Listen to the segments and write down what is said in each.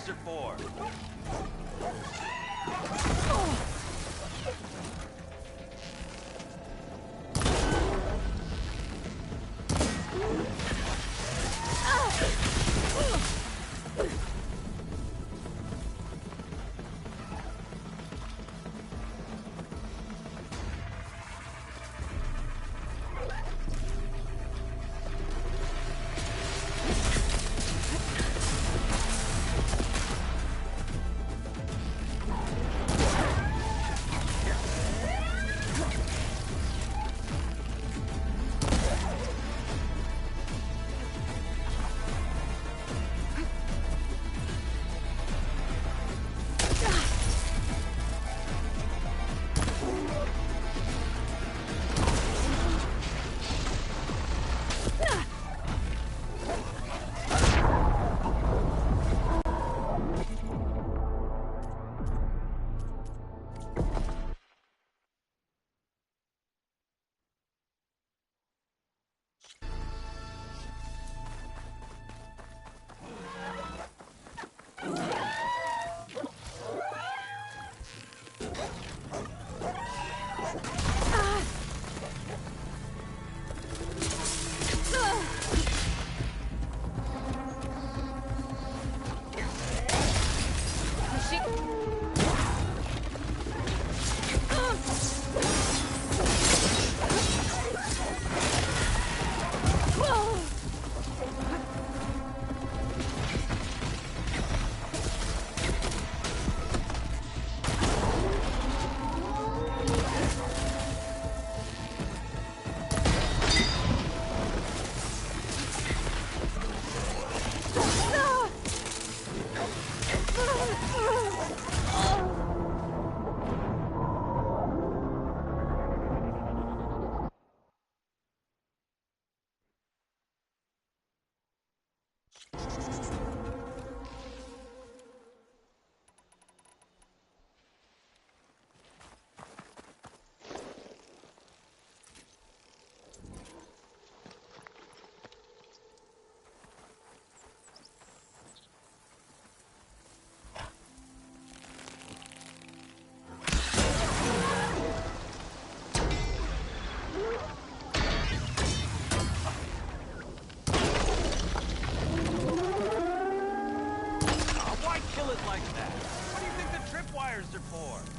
tripwires are for.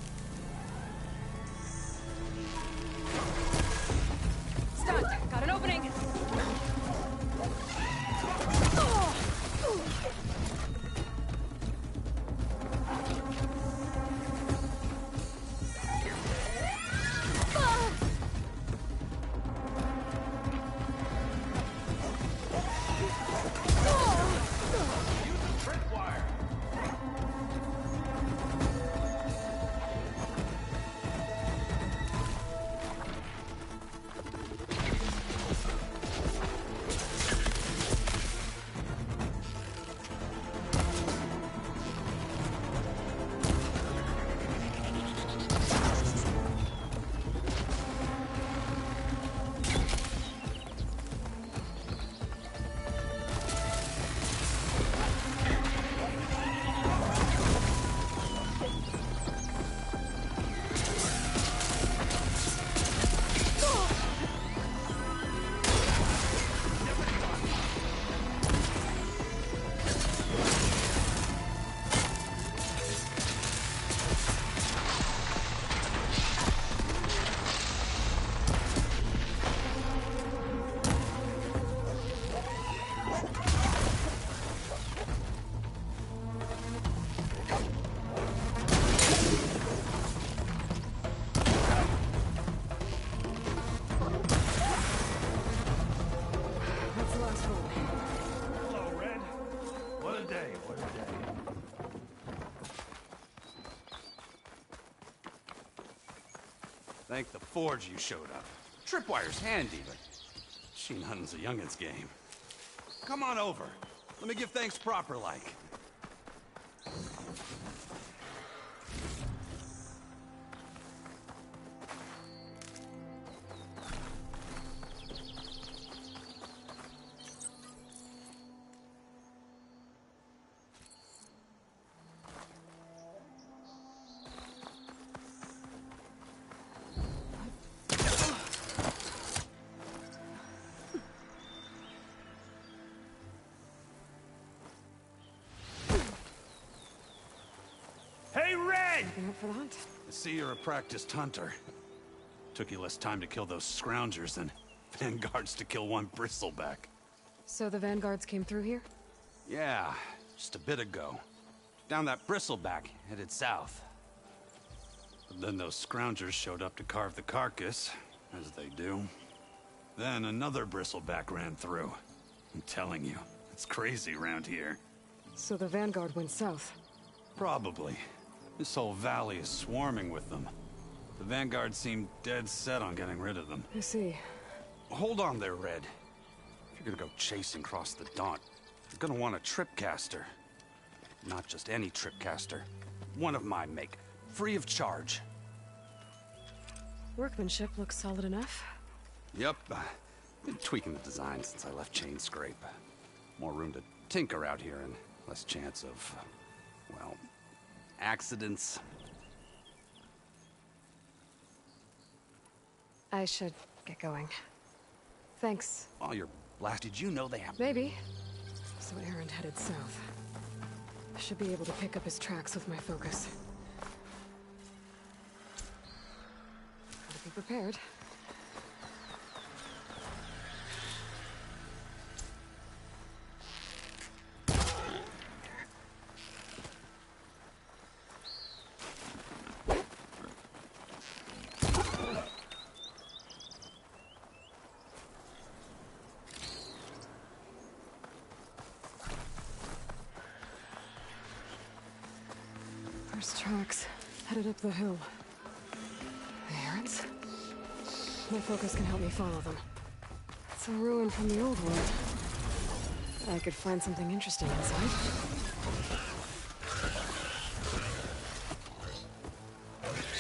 Thank the Forge you showed up. Tripwire's handy, but she nothing's a youngin's game. Come on over. Let me give thanks proper like. Red! Looking up for the hunt. I see you're a practiced hunter. Took you less time to kill those scroungers than Vanguards to kill one bristleback. So the Vanguards came through here? Yeah, just a bit ago. Down that bristleback, headed south. But then those scroungers showed up to carve the carcass, as they do. Then another bristleback ran through. I'm telling you, it's crazy around here. So the Vanguard went south? Probably. This whole valley is swarming with them. The Vanguard seemed dead set on getting rid of them. I see. Hold on there, Red. If you're gonna go chasing across the Daunt, you're gonna want a tripcaster. Not just any tripcaster. One of my make. Free of charge. Workmanship looks solid enough. Yep. Been tweaking the design since I left Chain Scrape. More room to tinker out here and less chance of, well, accidents. I should get going. Thanks. Oh, you're blasted. Did you know they have... Maybe. So Erend headed south. I should be able to pick up his tracks with my focus. Gotta be prepared. First tracks, headed up the hill. The Erends? My focus can help me follow them. It's a ruin from the old world. I could find something interesting inside.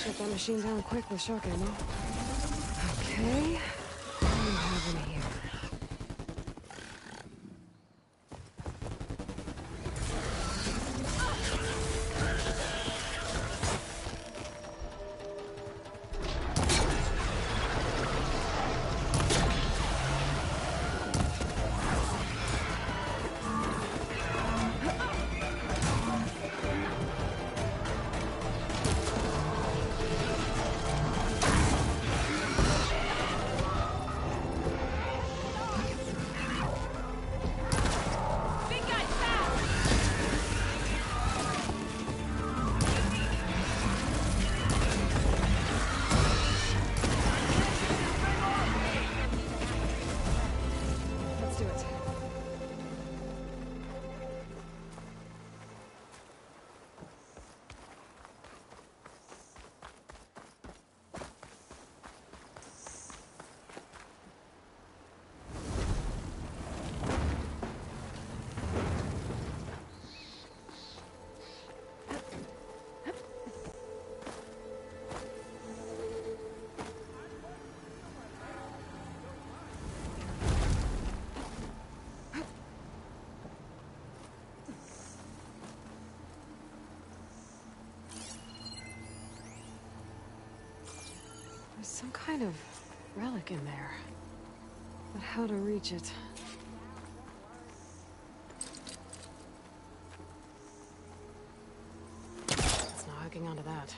Shut that machine down quick with shock ammo. Okay, what do we have in here? Let's do it. There's some kind of relic in there. But how to reach it? It's not hooking onto that.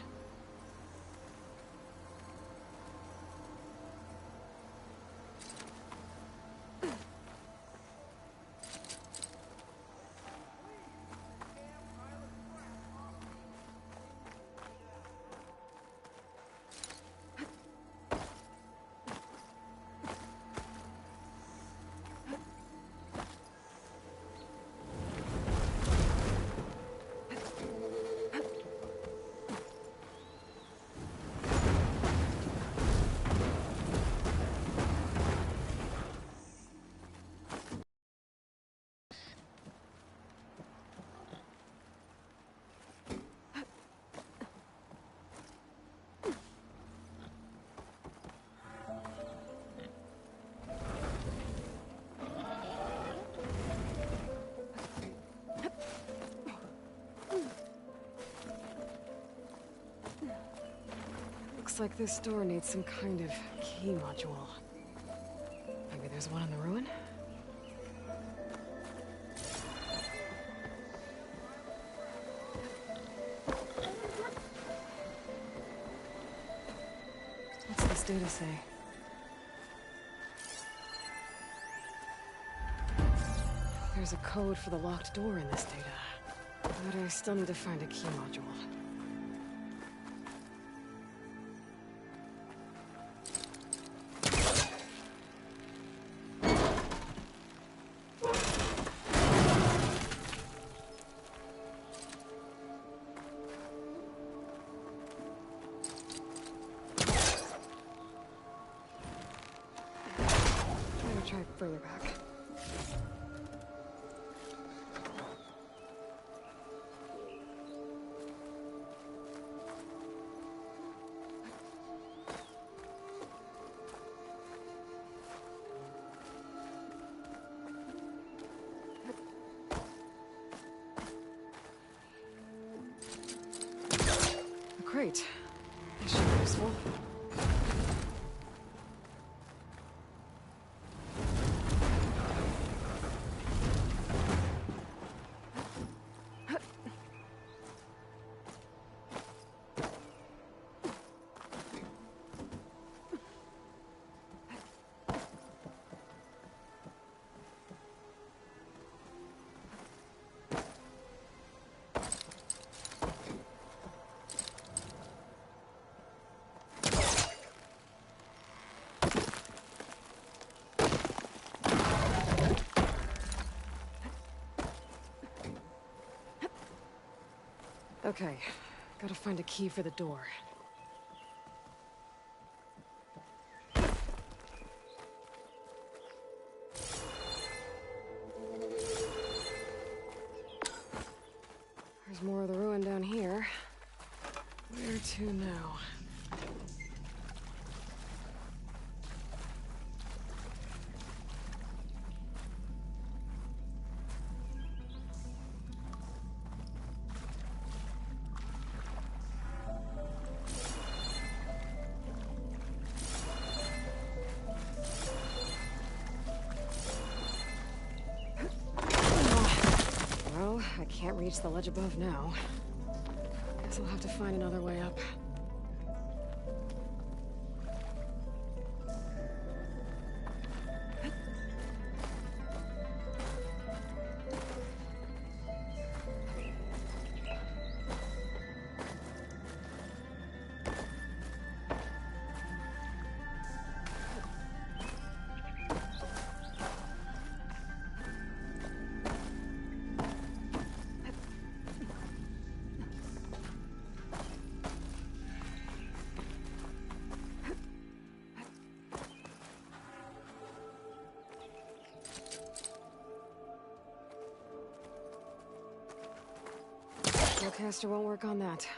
Looks like this door needs some kind of key module. Maybe there's one in the ruin? data say? There's a code for the locked door in this data. But I still need to find a key module. Try further back. A crate. This should be useful. Okay, gotta find a key for the door. There's more of the ruin down here. Where to now? I can't reach the ledge above now. Guess I'll have to find another way up. Caster won't work on that.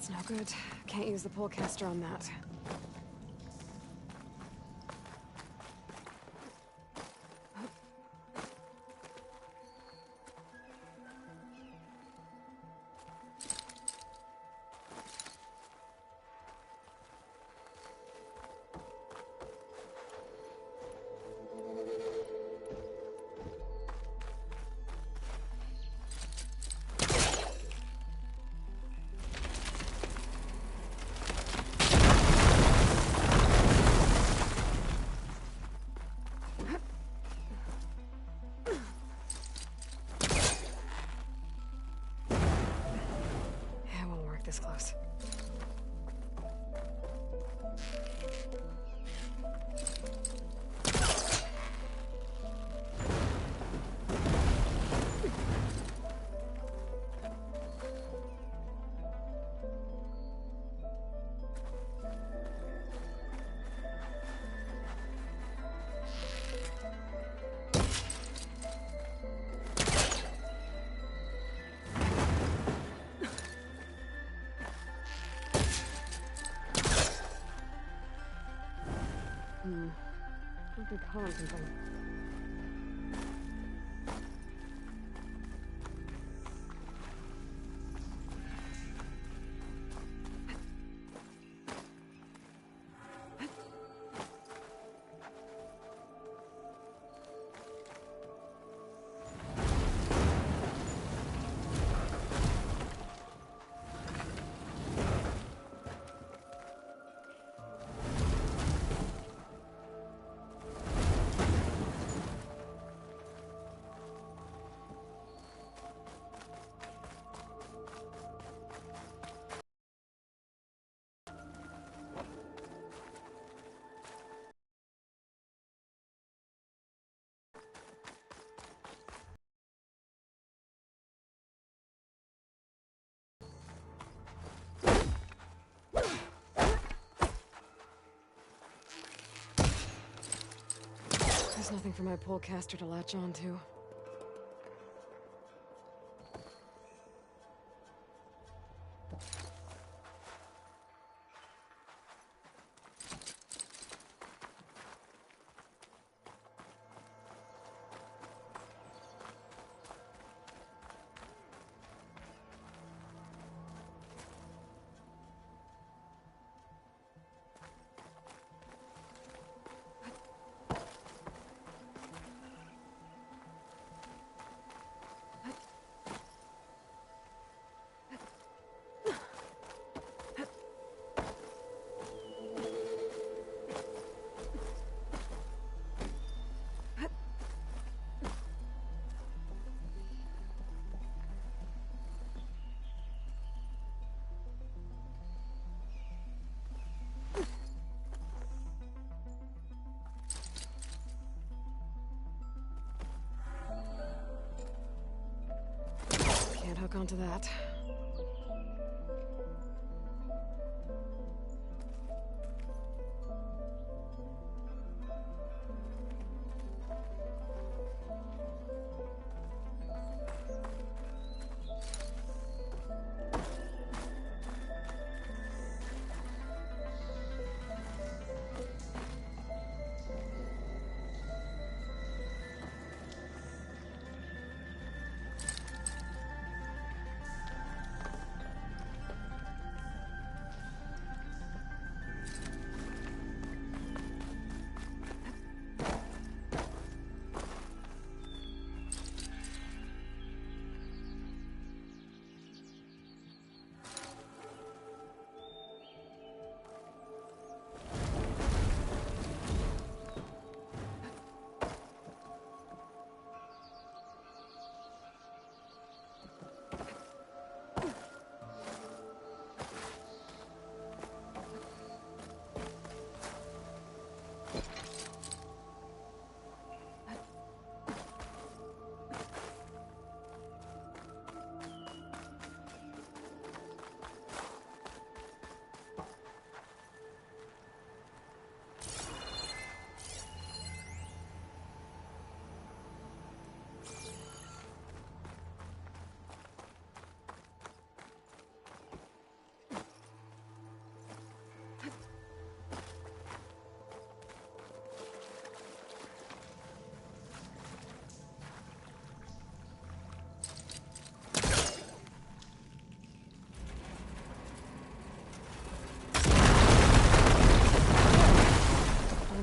That's no good. Can't use the polecaster on that. This close. Must be calling something. There's nothing for my polecaster to latch onto. Can't hook onto that.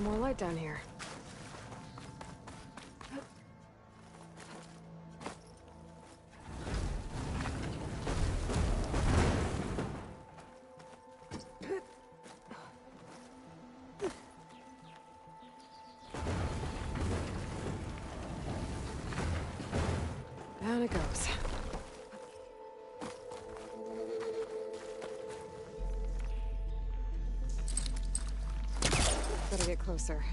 More light down here. Down it goes. Better get closer.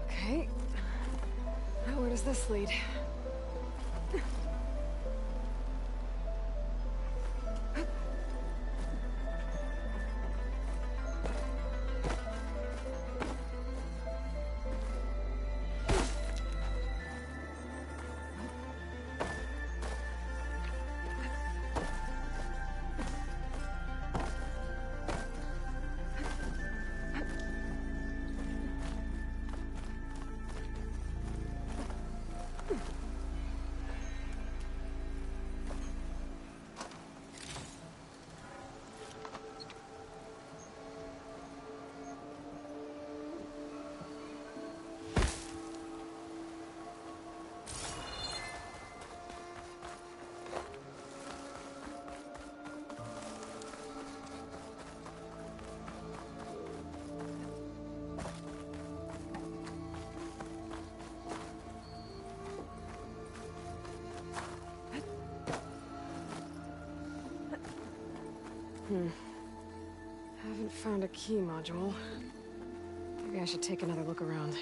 Okay. Now where does this lead? Haven't found a key module. Maybe I should take another look around.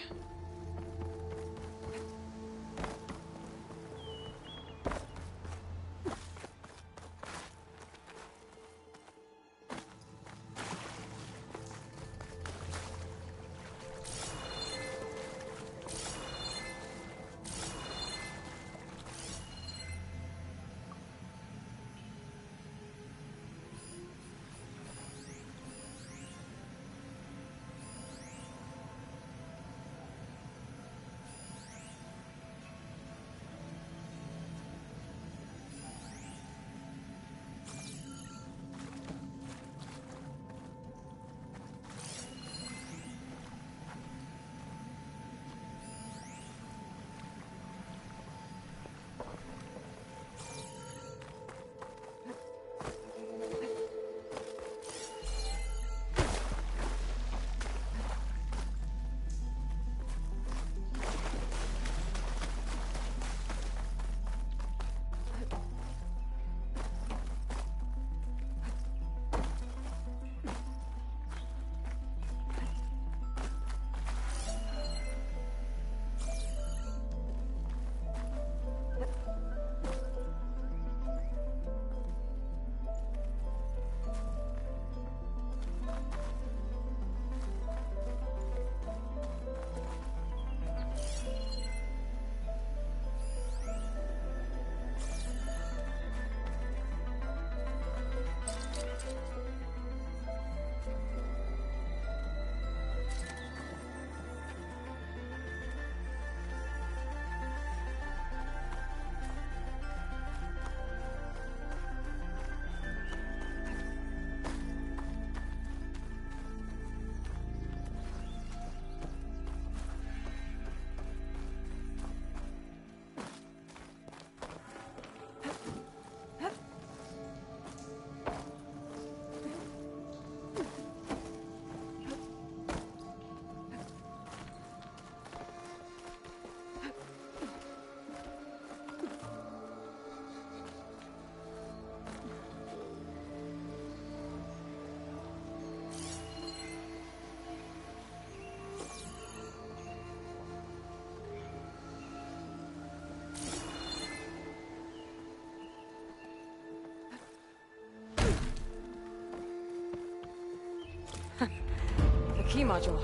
The key module.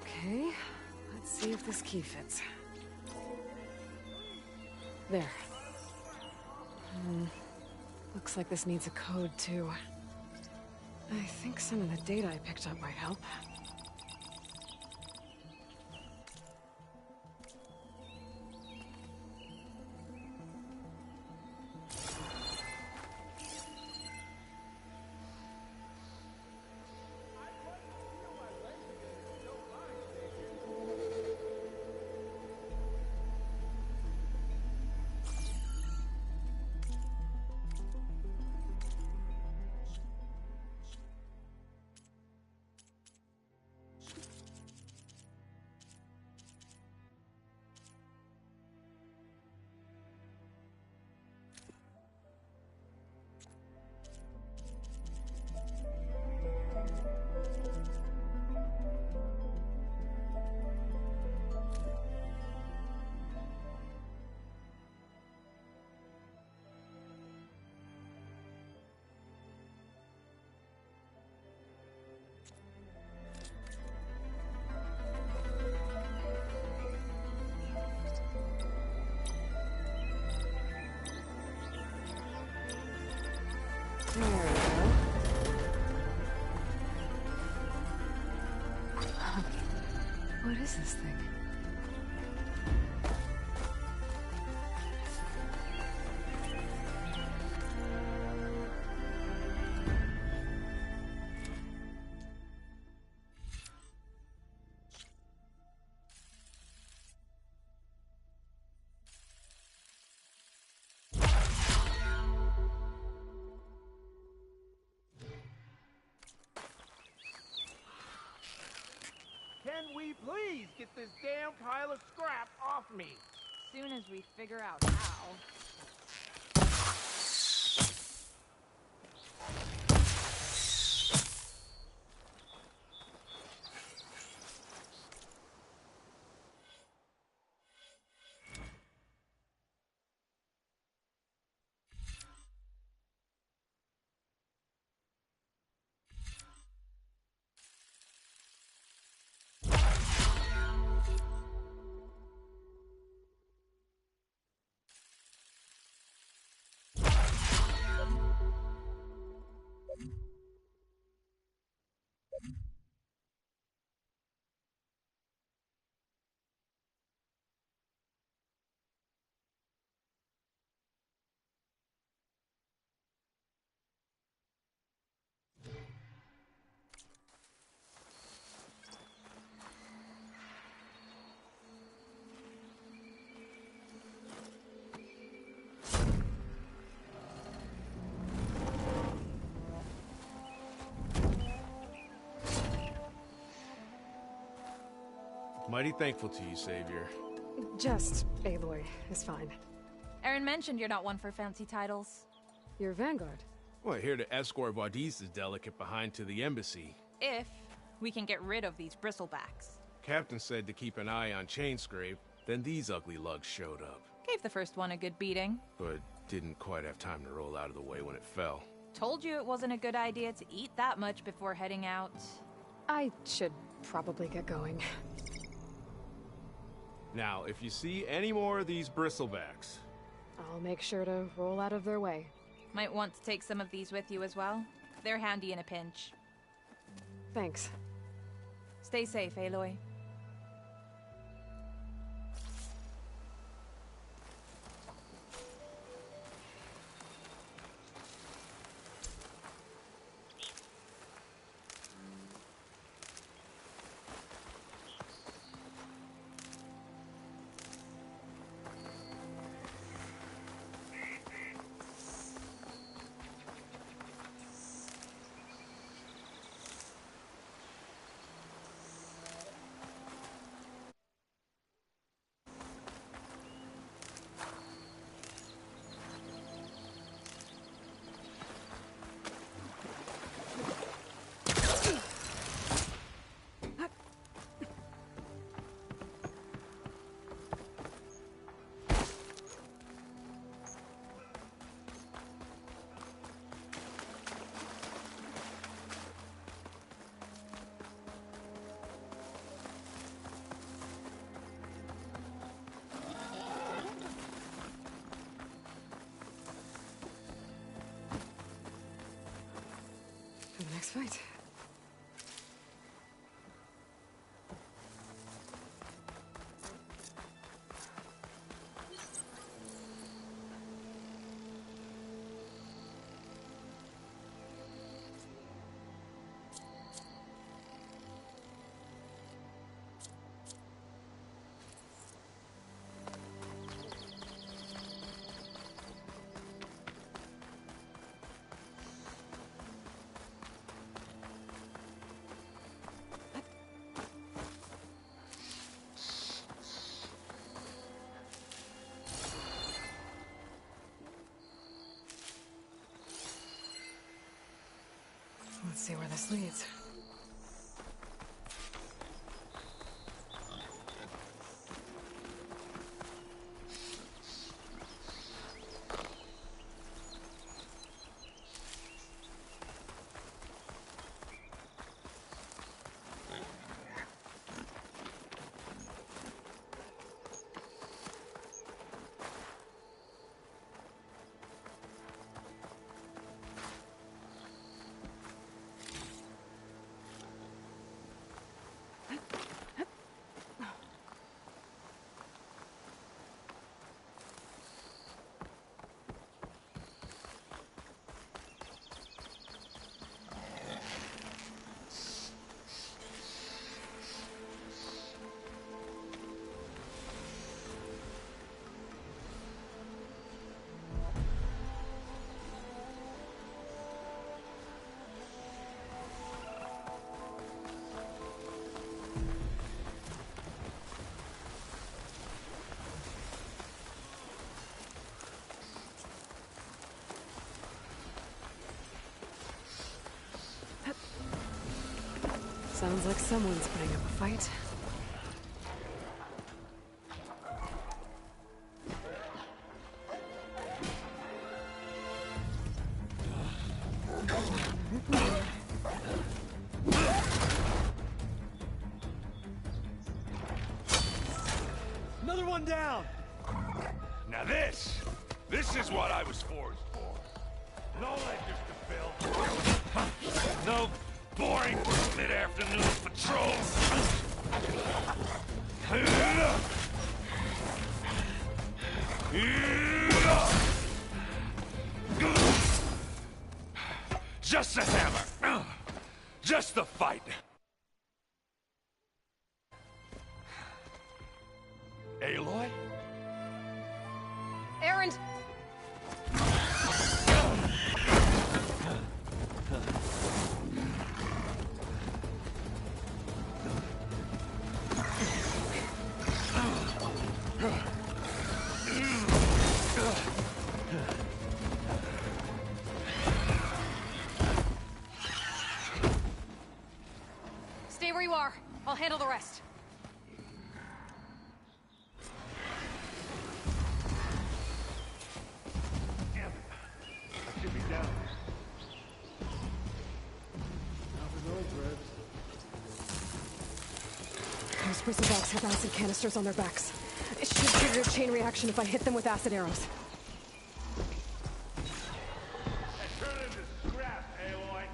Okay, let's see if this key fits. There. Looks like this needs a code, too. I think some of the data I picked up might help. There we go. What is this thing? this damn pile of scrap off me. Soon as we figure out how. Mighty thankful to you, Savior. Just Aloy is fine. Aaron mentioned you're not one for fancy titles. You're Vanguard. Well, here to escort Vardis' delicate behind to the embassy. If we can get rid of these bristlebacks. Captain said to keep an eye on Chainscrape, then these ugly lugs showed up. Gave the first one a good beating. But didn't quite have time to roll out of the way when it fell. Told you it wasn't a good idea to eat that much before heading out. I should probably get going. Now, if you see any more of these bristlebacks... I'll make sure to roll out of their way. Might want to take some of these with you as well. They're handy in a pinch. Thanks. Stay safe, Aloy. For the next fight. Let's see where this leads. Sounds like someone's putting up a fight. Another one down! Now this is what I was forged for. No ledgers to fill. No boring mid-afternoon patrols. Just the hammer. Just the fight. Aloy? Erend! Stay where you are. I'll handle the rest. Those bristlebacks have acid canisters on their backs. It should trigger a chain reaction if I hit them with acid arrows. Turn it into scrap, Aloy.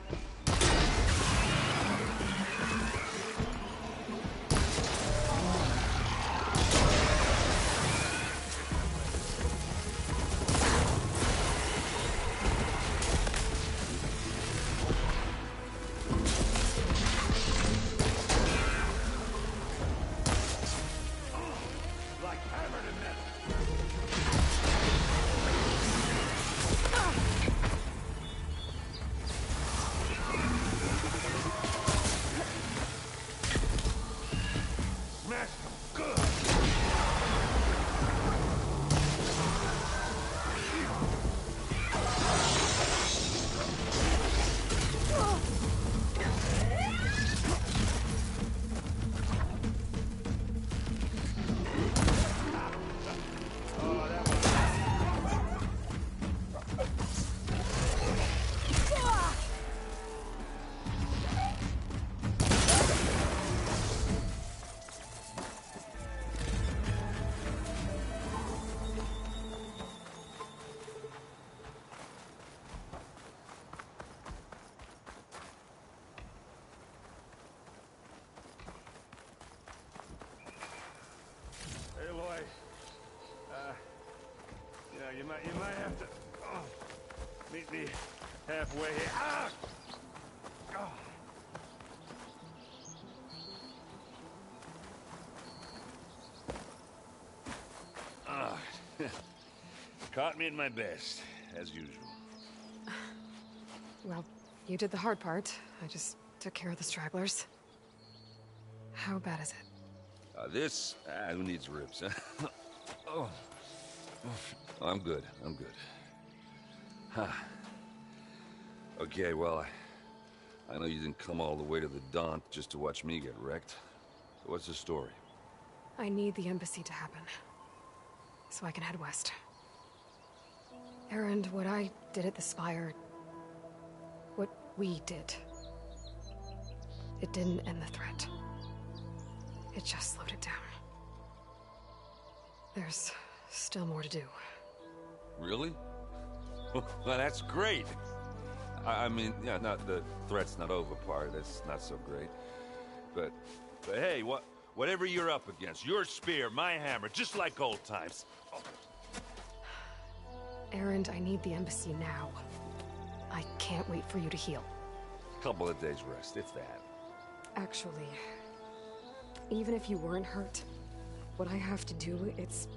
Like hammered in metal. Smash good. Aloy, you might have to meet me halfway here. Ah! Oh. Ah. Caught me at my best, as usual. Well, you did the hard part. I just took care of the stragglers. How bad is it? Who needs ribs, huh? Oh. I'm good. Huh. Okay, well, I know you didn't come all the way to the Daunt just to watch me get wrecked. So what's the story? I need the embassy to happen, so I can head west. Erend, what I did at the Spire... what we did... it didn't end the threat. It just slowed it down. There's still more to do. Really? Well, that's great. I mean, yeah, not the threat's not over part. That's not so great. But hey, whatever you're up against, your spear, my hammer, just like old times. Oh. Erend, I need the embassy now. I can't wait for you to heal. Couple of days rest, if that. Actually, even if you weren't hurt, what I have to do, it's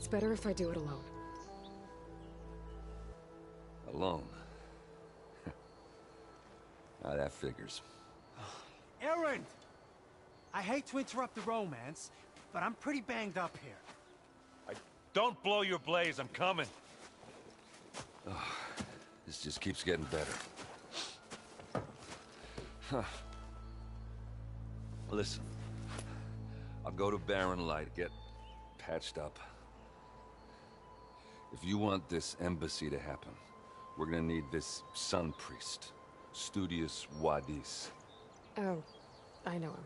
better if I do it alone. Alone? Now that figures. Erend! I hate to interrupt the romance, but I'm pretty banged up here. Don't blow your blaze, I'm coming. This just keeps getting better. Huh. Listen, I'll go to Barren Light, get patched up. If you want this embassy to happen, we're gonna need this sun priest, Studius Wadis. Oh, I know him.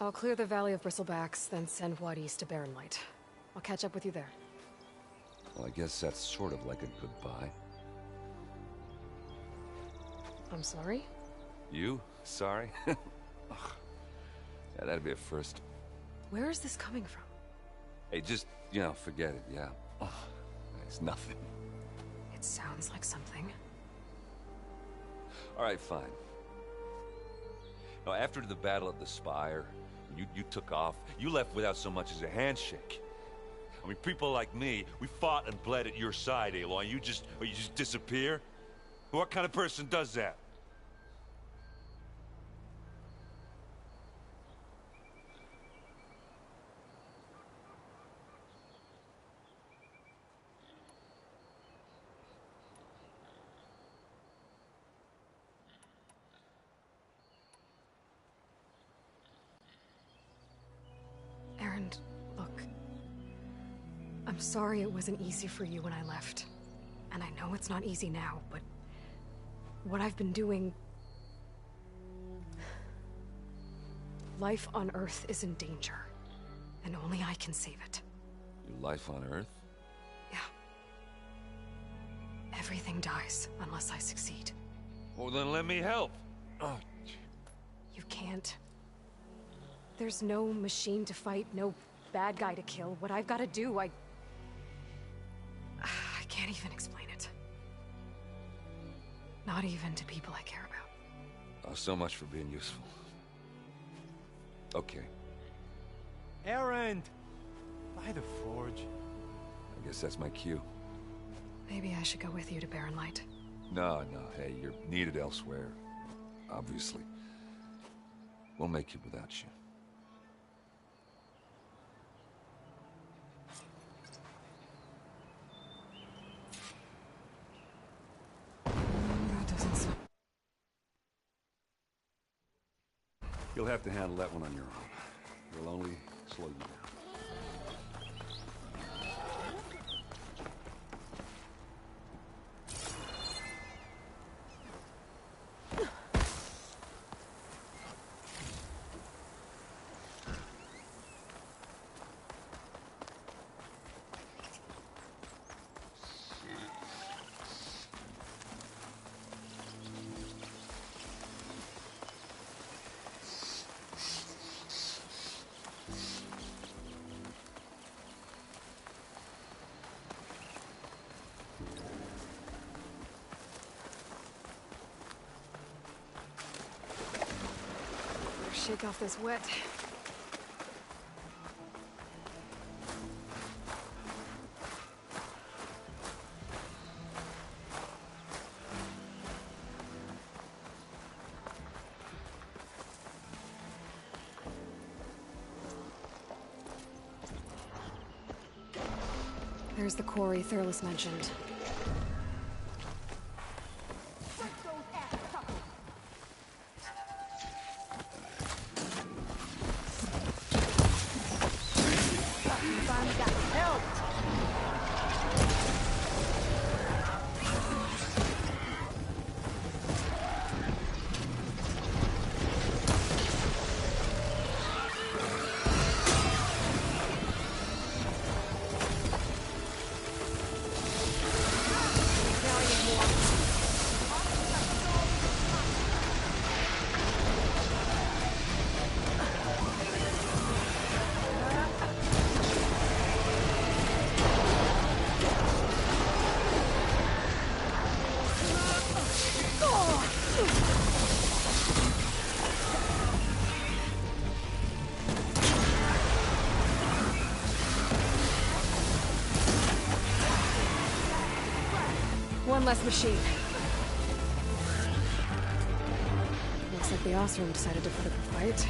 I'll clear the Valley of Bristlebacks, then send Wadis to Barren Light. I'll catch up with you there. Well, I guess that's sort of like a goodbye. I'm sorry? You? Sorry? Ugh. Yeah, that'd be a first. Where is this coming from? Hey, just, you know, forget it, yeah. Ugh. It's nothing. It sounds like something. All right, fine. Now, after the Battle of the Spire, you took off. You left without so much as a handshake. I mean, people like me, we fought and bled at your side, Aloy. You just disappear? What kind of person does that? Erend, look. I'm sorry it wasn't easy for you when I left. And I know it's not easy now, but what I've been doing... Life on Earth is in danger, and only I can save it. Your life on Earth? Yeah. Everything dies unless I succeed. Well, then let me help. Oh. You can't. There's no machine to fight, no bad guy to kill. What I've got to do, I can't even explain it. Not even to people I care about. Oh, so much for being useful. Okay. Erend! By the forge. I guess that's my cue. Maybe I should go with you to Barren Light. No, hey, you're needed elsewhere. Obviously. We'll make it without you. That doesn't sound... You'll have to handle that one on your own. It'll only slow you down. Shake off this wet. There's the quarry Thurles mentioned. One less machine. Looks like the Osram decided to put up a fight.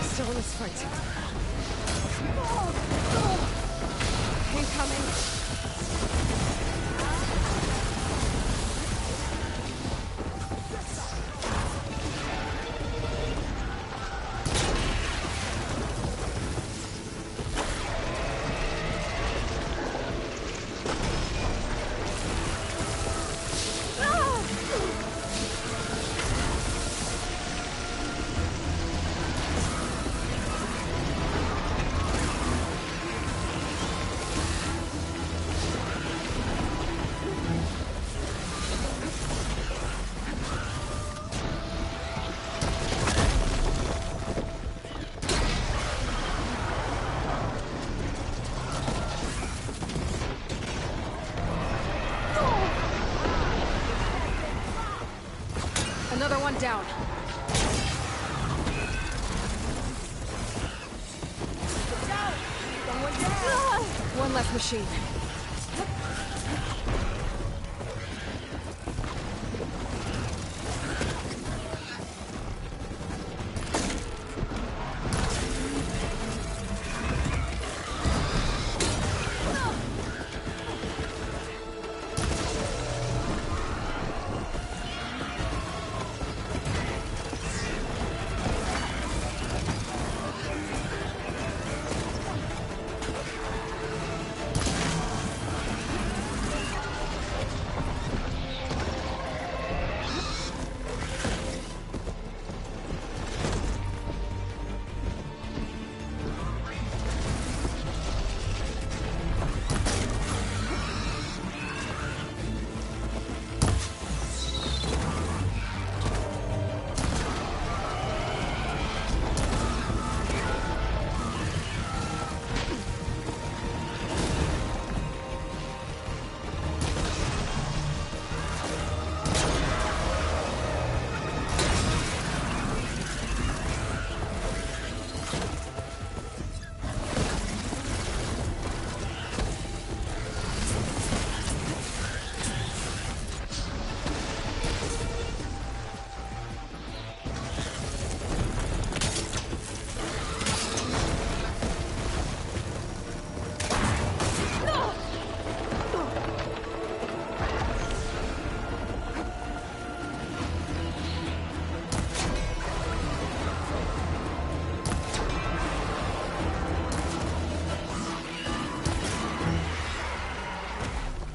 Still in this fight. Another one down. One left machine.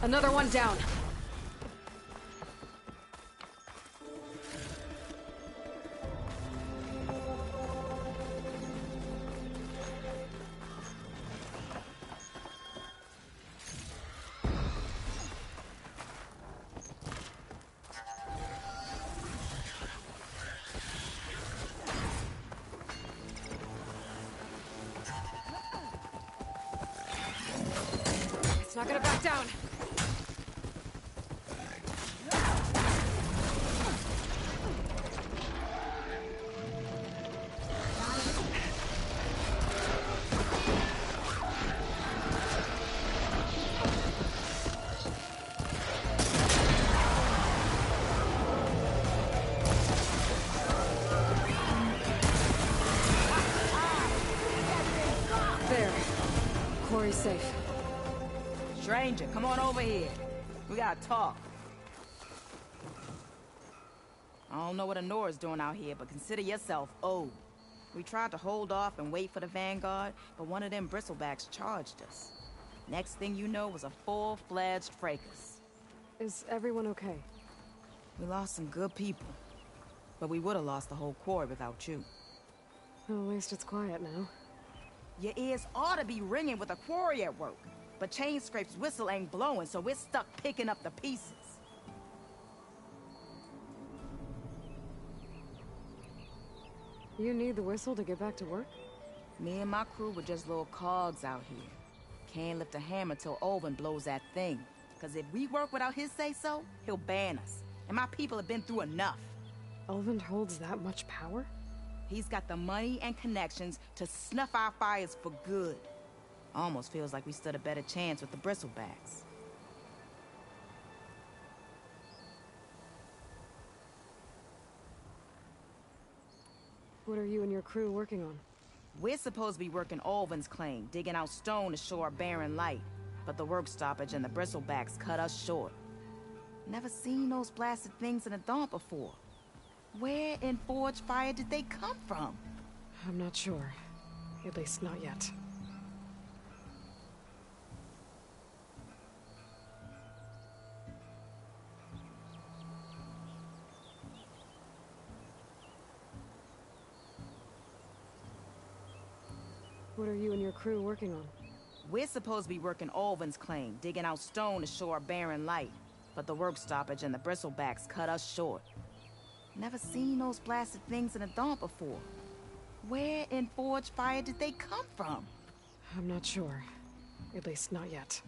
Another one down. It's not gonna back down. There. Quarry's safe. Stranger, come on over here. We gotta talk. I don't know what Honora's doing out here, but consider yourself owed. We tried to hold off and wait for the Vanguard, but one of them bristlebacks charged us. Next thing you know was a full-fledged fracas. Is everyone okay? We lost some good people, but we would have lost the whole quarry without you. Well, at least it's quiet now. Your ears ought to be ringing with a quarry at work, but Chainscrape's whistle ain't blowing, so we're stuck picking up the pieces. You need the whistle to get back to work? Me and my crew were just little cogs out here. Can't lift a hammer till Olvin blows that thing. Cause if we work without his say-so, he'll ban us. And my people have been through enough. Ulvund holds that much power? He's got the money and connections to snuff our fires for good. Almost feels like we stood a better chance with the bristlebacks. What are you and your crew working on? We're supposed to be working Olvin's claim, digging out stone to show our barren light. But the work stoppage and the bristlebacks cut us short. Never seen those blasted things in the Dawn before. Where in Forge Fire did they come from? I'm not sure. At least not yet. What are you and your crew working on? We're supposed to be working Olvin's claim, digging out stone to show our barren light. But the work stoppage and the bristlebacks cut us short. Never seen those blasted things in the Dawn before. Where in Forge Fire did they come from? I'm not sure. At least not yet.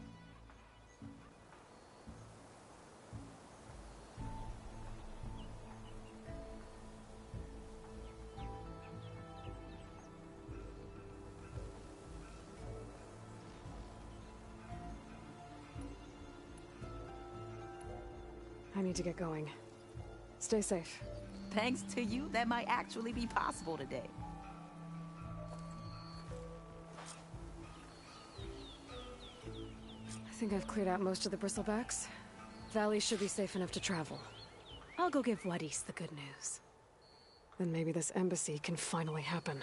I need to get going. Stay safe. Thanks to you, that might actually be possible today. I think I've cleared out most of the bristlebacks. Valley should be safe enough to travel. I'll go give Wadis the good news. Then maybe this embassy can finally happen.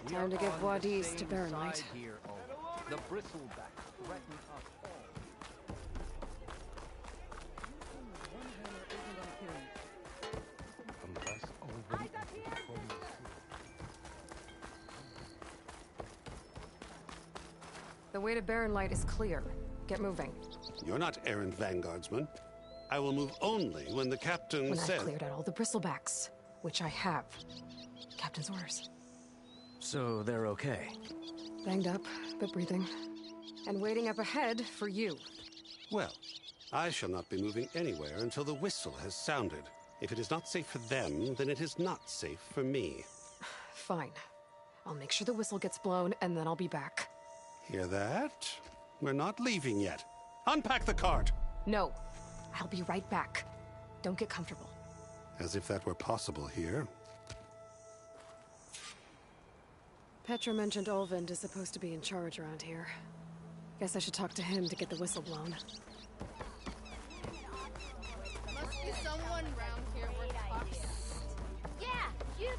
Time to give Wadis to Baronlight. The bristleback threaten us all. The way to Barren Light is clear. Get moving. You're not errant vanguardsman. I will move only when the captain When says... I've cleared out all the bristlebacks, which I have. Captain's orders. So they're okay? Banged up, but breathing. And waiting up ahead for you. Well, I shall not be moving anywhere until the whistle has sounded. If it is not safe for them, then it is not safe for me. Fine. I'll make sure the whistle gets blown, and then I'll be back. Hear that? We're not leaving yet. Unpack the cart! No. I'll be right back. Don't get comfortable. As if that were possible here. Petra mentioned Olvind is supposed to be in charge around here. Guess I should talk to him to get the whistle blown. Must be someone around here with Fox. Yeah, you...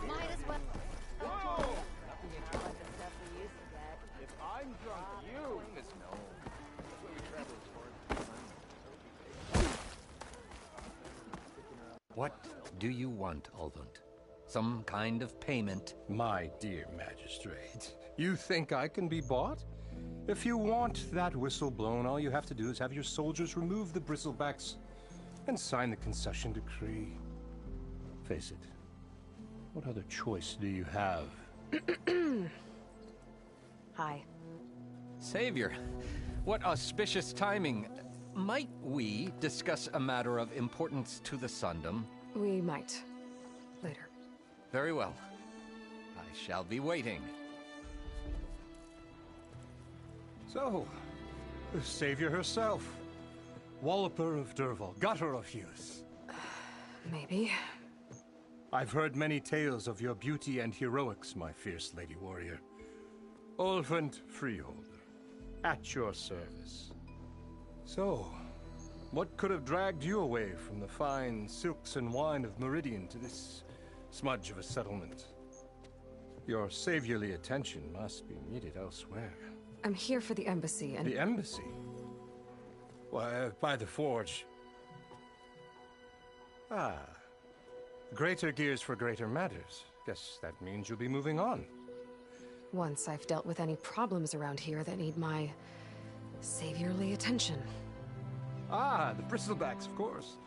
Might as well... If I'm drunk, you... What do you want, Olvund? Some kind of payment? My dear magistrate, you think I can be bought? If you want that whistle blown, all you have to do is have your soldiers remove the bristlebacks and sign the concession decree. Face it, what other choice do you have? Hi. Savior, what auspicious timing. Might we discuss a matter of importance to the Sundom? We might. Later. Very well. I shall be waiting. So, the Savior herself. Walloper of Derval, gutter of youth. Maybe. I've heard many tales of your beauty and heroics, my fierce lady warrior. Olvund Freeholder, at your service. So, what could have dragged you away from the fine silks and wine of Meridian to this smudge of a settlement? Your saviorly attention must be needed elsewhere. I'm here for the embassy and... The embassy? Why, by the forge. Ah. Greater gears for greater matters. Guess that means you'll be moving on. Once I've dealt with any problems around here that need my... saviorly attention. Ah, the bristlebacks, of course.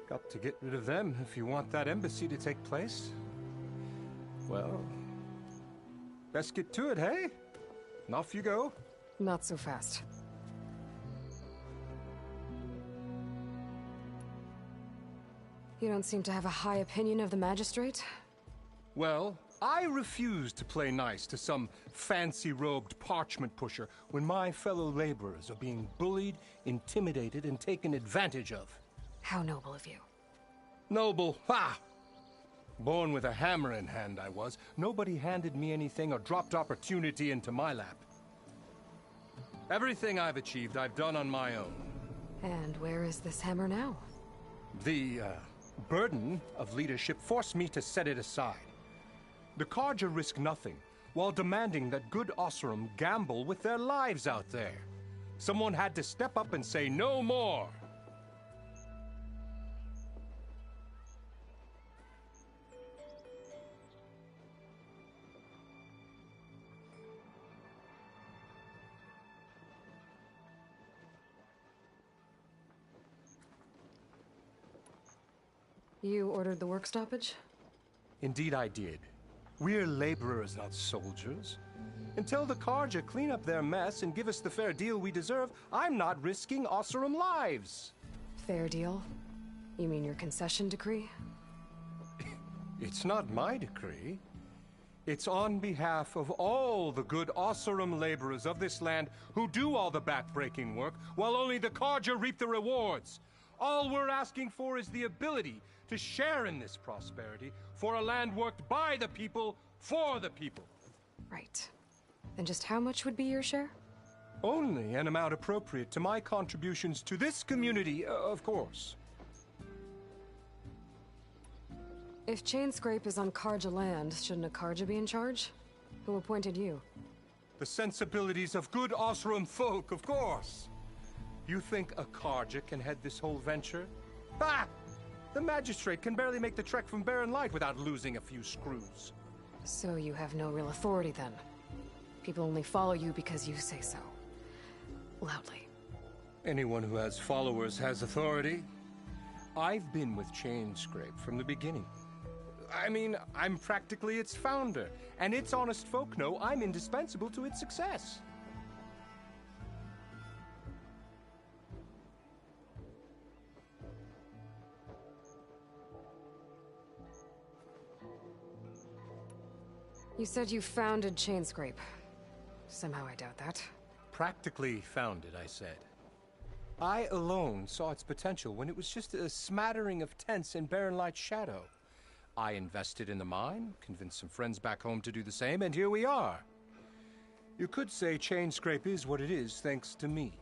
Got to get rid of them if you want that embassy to take place. Well, best get to it, hey? And off you go. Not so fast. You don't seem to have a high opinion of the magistrate? Well, I refuse to play nice to some fancy-robed parchment pusher when my fellow laborers are being bullied, intimidated, and taken advantage of. How noble of you. Noble? Ha! Born with a hammer in hand, I was. Nobody handed me anything or dropped opportunity into my lap. Everything I've achieved, I've done on my own. And where is this hammer now? The, burden of leadership forced me to set it aside. The Carja risk nothing, while demanding that good Oseram gamble with their lives out there. Someone had to step up and say no more. You ordered the work stoppage? Indeed I did. We're laborers, not soldiers. Until the Carja clean up their mess and give us the fair deal we deserve, I'm not risking Oseram lives. Fair deal? You mean your concession decree? It's not my decree. It's on behalf of all the good Oseram laborers of this land who do all the back-breaking work, while only the Carja reap the rewards. All we're asking for is the ability to share in this prosperity for a land worked by the people, for the people. Right. And just how much would be your share? Only an amount appropriate to my contributions to this community, of course. If Chainscrape is on Carja land, shouldn't a Carja be in charge? Who appointed you? The sensibilities of good Oseram folk, of course. You think a Carja can head this whole venture? Ah! The magistrate can barely make the trek from Barren Light without losing a few screws. So you have no real authority then? People only follow you because you say so. Loudly. Anyone who has followers has authority. I've been with Chainscrape from the beginning. I mean, I'm practically its founder, and its honest folk know I'm indispensable to its success. You said you founded Chainscrape. Somehow I doubt that. Practically founded, I said. I alone saw its potential when it was just a smattering of tents in Barren Light's shadow. I invested in the mine, convinced some friends back home to do the same, and here we are. You could say Chainscrape is what it is thanks to me.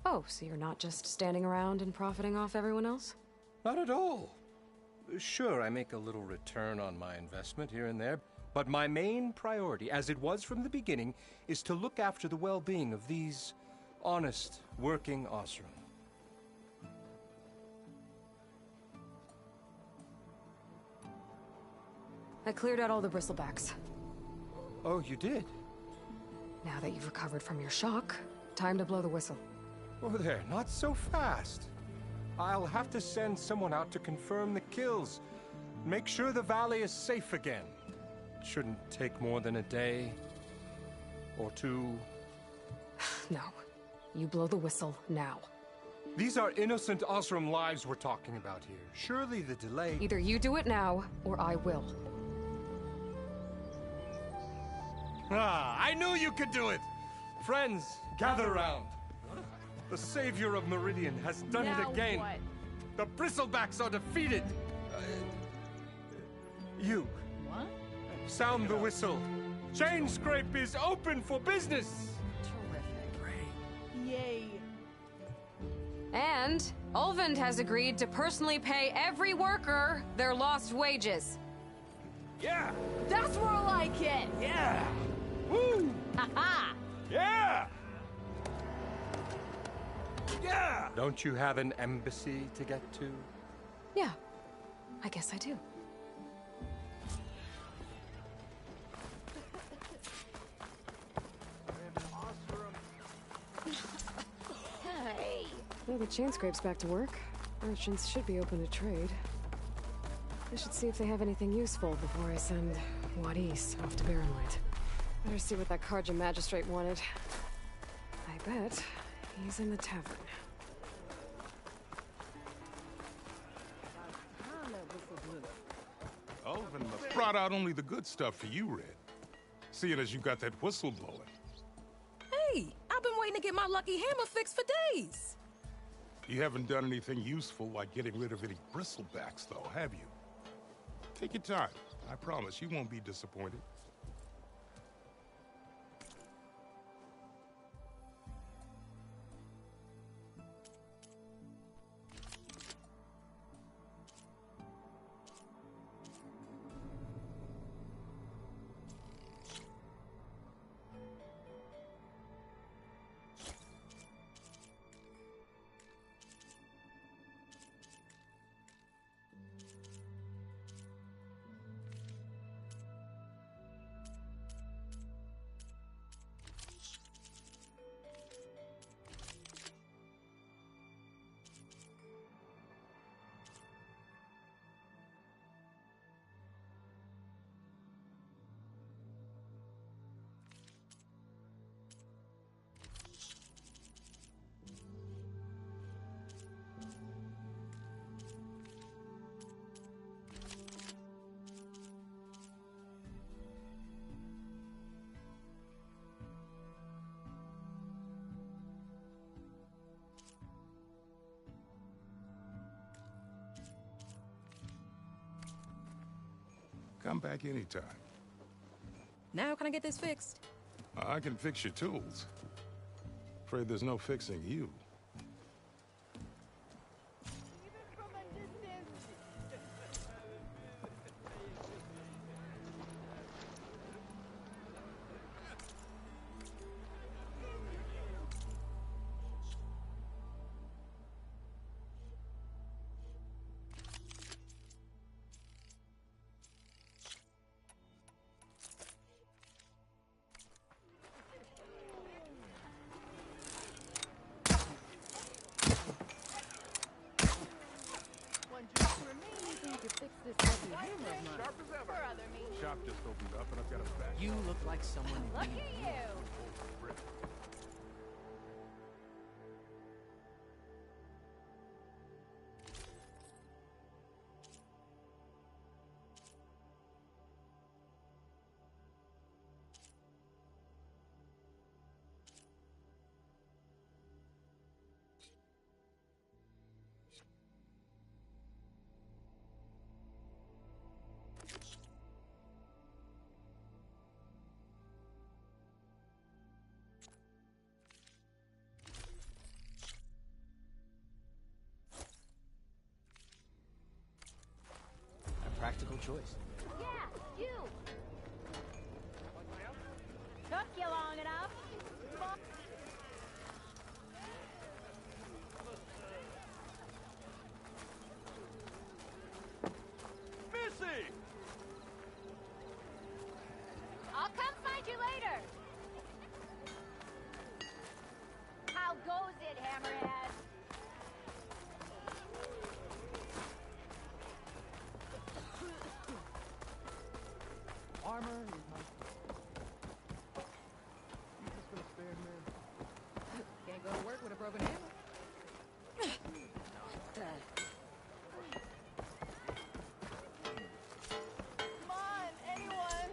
Oh, so you're not just standing around and profiting off everyone else? Not at all. Sure, I make a little return on my investment here and there, but my main priority, as it was from the beginning, is to look after the well-being of these honest, working Osram. I cleared out all the bristlebacks. Oh, you did? Now that you've recovered from your shock, time to blow the whistle. Oh there, not so fast. I'll have to send someone out to confirm the kills. Make sure the valley is safe again. It shouldn't take more than a day. Or two. No. You blow the whistle now. These are innocent Osram lives we're talking about here. Surely the delay... Either you do it now, or I will. Ah, I knew you could do it! Friends, gather round. The savior of Meridian has done it again. What? The Bristlebacks are defeated. You. What? Sound the whistle. Chainscrape is open for business. Yay. And Ulvund has agreed to personally pay every worker their lost wages. Yeah! That's more like it! Yeah! Woo! Ha-ha! Yeah! Yeah! Don't you have an embassy to get to? Yeah, I guess I do. Hey. Well, the Chainscrape's back to work. Merchants should be open to trade. I should see if they have anything useful before I send Wadis off to Barren Light. Better see what that Carja magistrate wanted. I bet he's in the tavern. Ulvund must brought out only the good stuff for you, Red. Seeing as you got that whistle blowing. Hey, I've been waiting to get my lucky hammer fixed for days. You haven't done anything useful like getting rid of any bristlebacks, though, have you? Take your time. I promise you won't be disappointed. Come back anytime. Now can I get this fixed? I can fix your tools. Afraid there's no fixing you. this heavy hammer of mine. Shop just opened up, and I've got a back. You look like someone in Look need. at you. A practical choice. Yeah, you. Took you long enough. Missy! I'll come find you later. How goes it, Hammerhead? Armor is my... You just gonna spare man. Can't go to work with a broken hammer. Come on, anyone.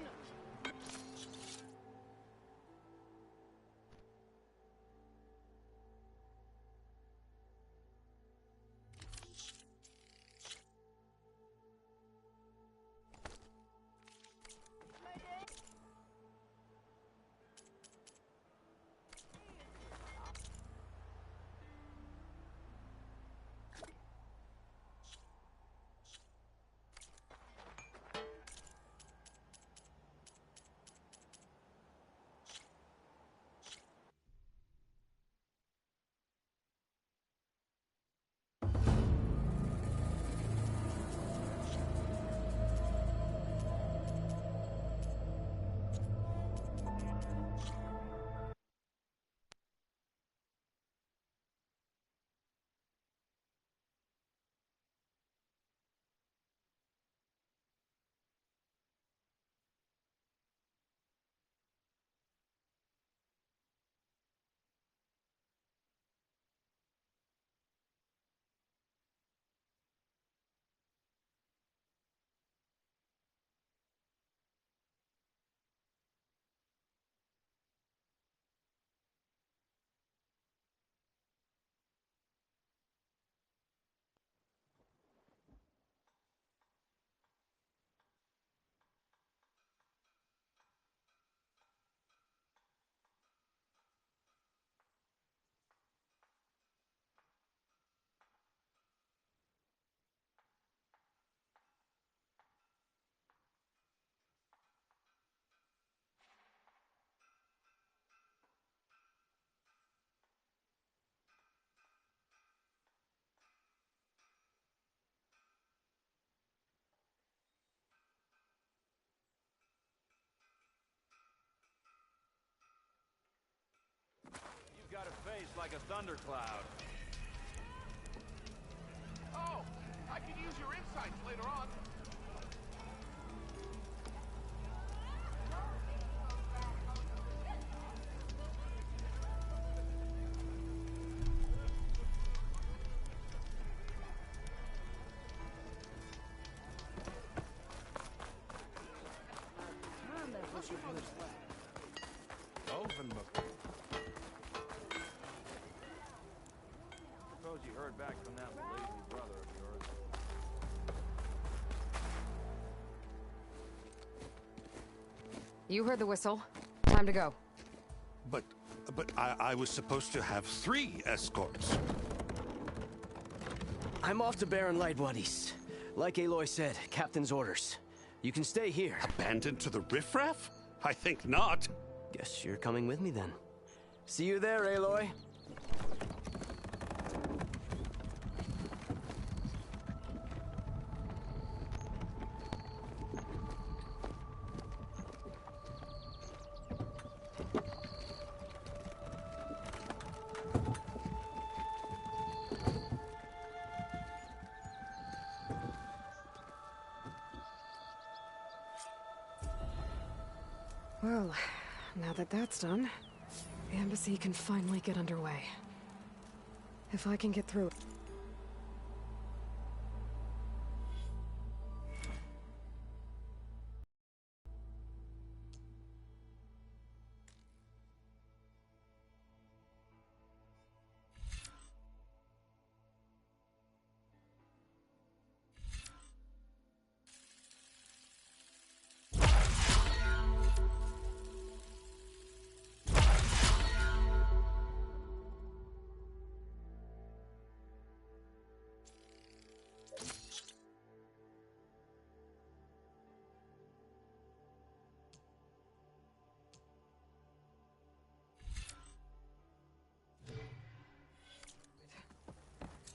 You've got a face like a thundercloud. Oh, I can use your insights later on. Elven look. Suppose you heard back from that lazy brother of yours. You heard the whistle. Time to go. But I was supposed to have 3 escorts. I'm off to Baron Lightwood East. Like Aloy said, Captain's orders. You can stay here. Abandoned to the riffraff? I think not. Guess you're coming with me then. See you there, Aloy. Well, now that that's done, the embassy can finally get underway. If I can get through...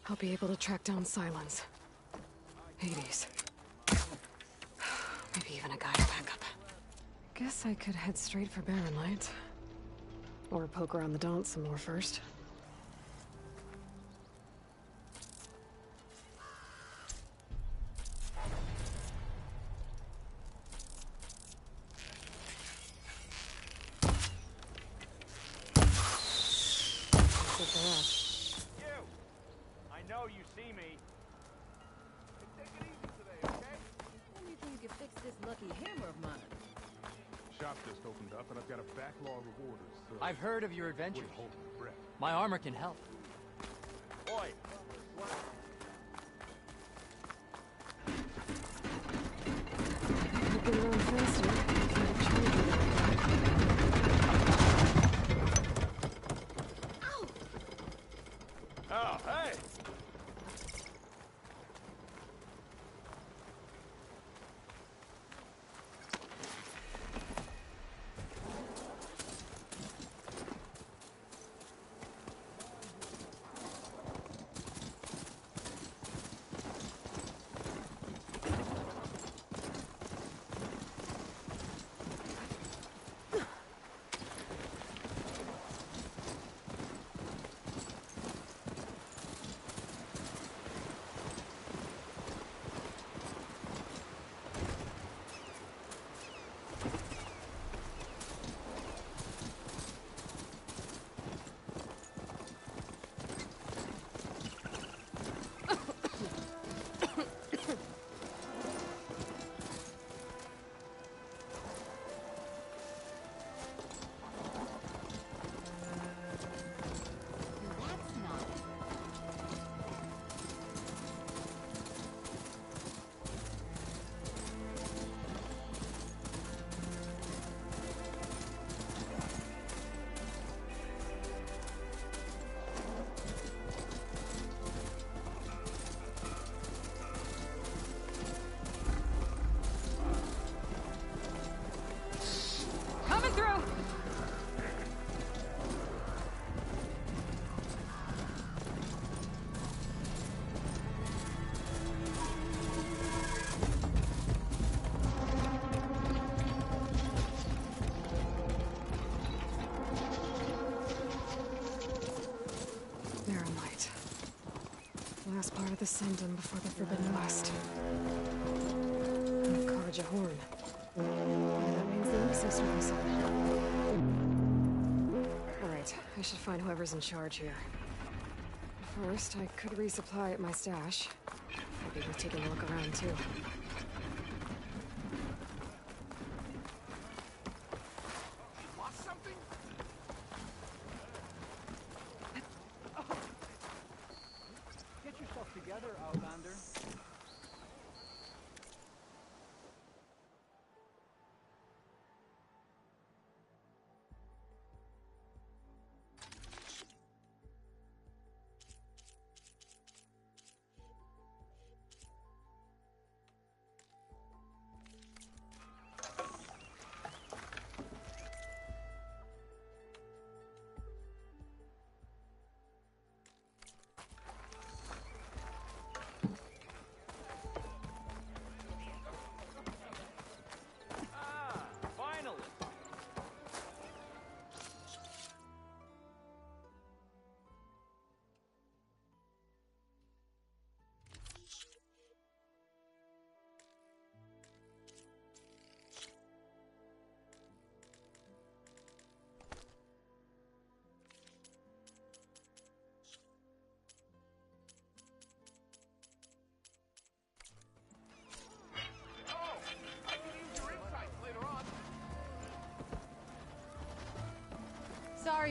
I'll be able to track down Silence. Hades. Maybe even a guy to back up. Guess I could head straight for Barren Light. Or poke around the Daunt some more first. I know you see me. Hey, take it easy today, okay? When do you think you can fix this lucky hammer of mine? Shop just opened up, and I've got a backlog of orders. So I've heard of your adventures. wouldn't hold my breath. My armor can help. Boy, I've been around faster. If I'd have tried to. oh, hey! Coming through! Barren Light. Last part of the Sundom before the Forbidden West. And Karja Horn. That means the embassy's service. Alright, I should find whoever's in charge here. First, I could resupply at my stash. Maybe we're taking a look around, too. Want something? Get yourself together, Outlander.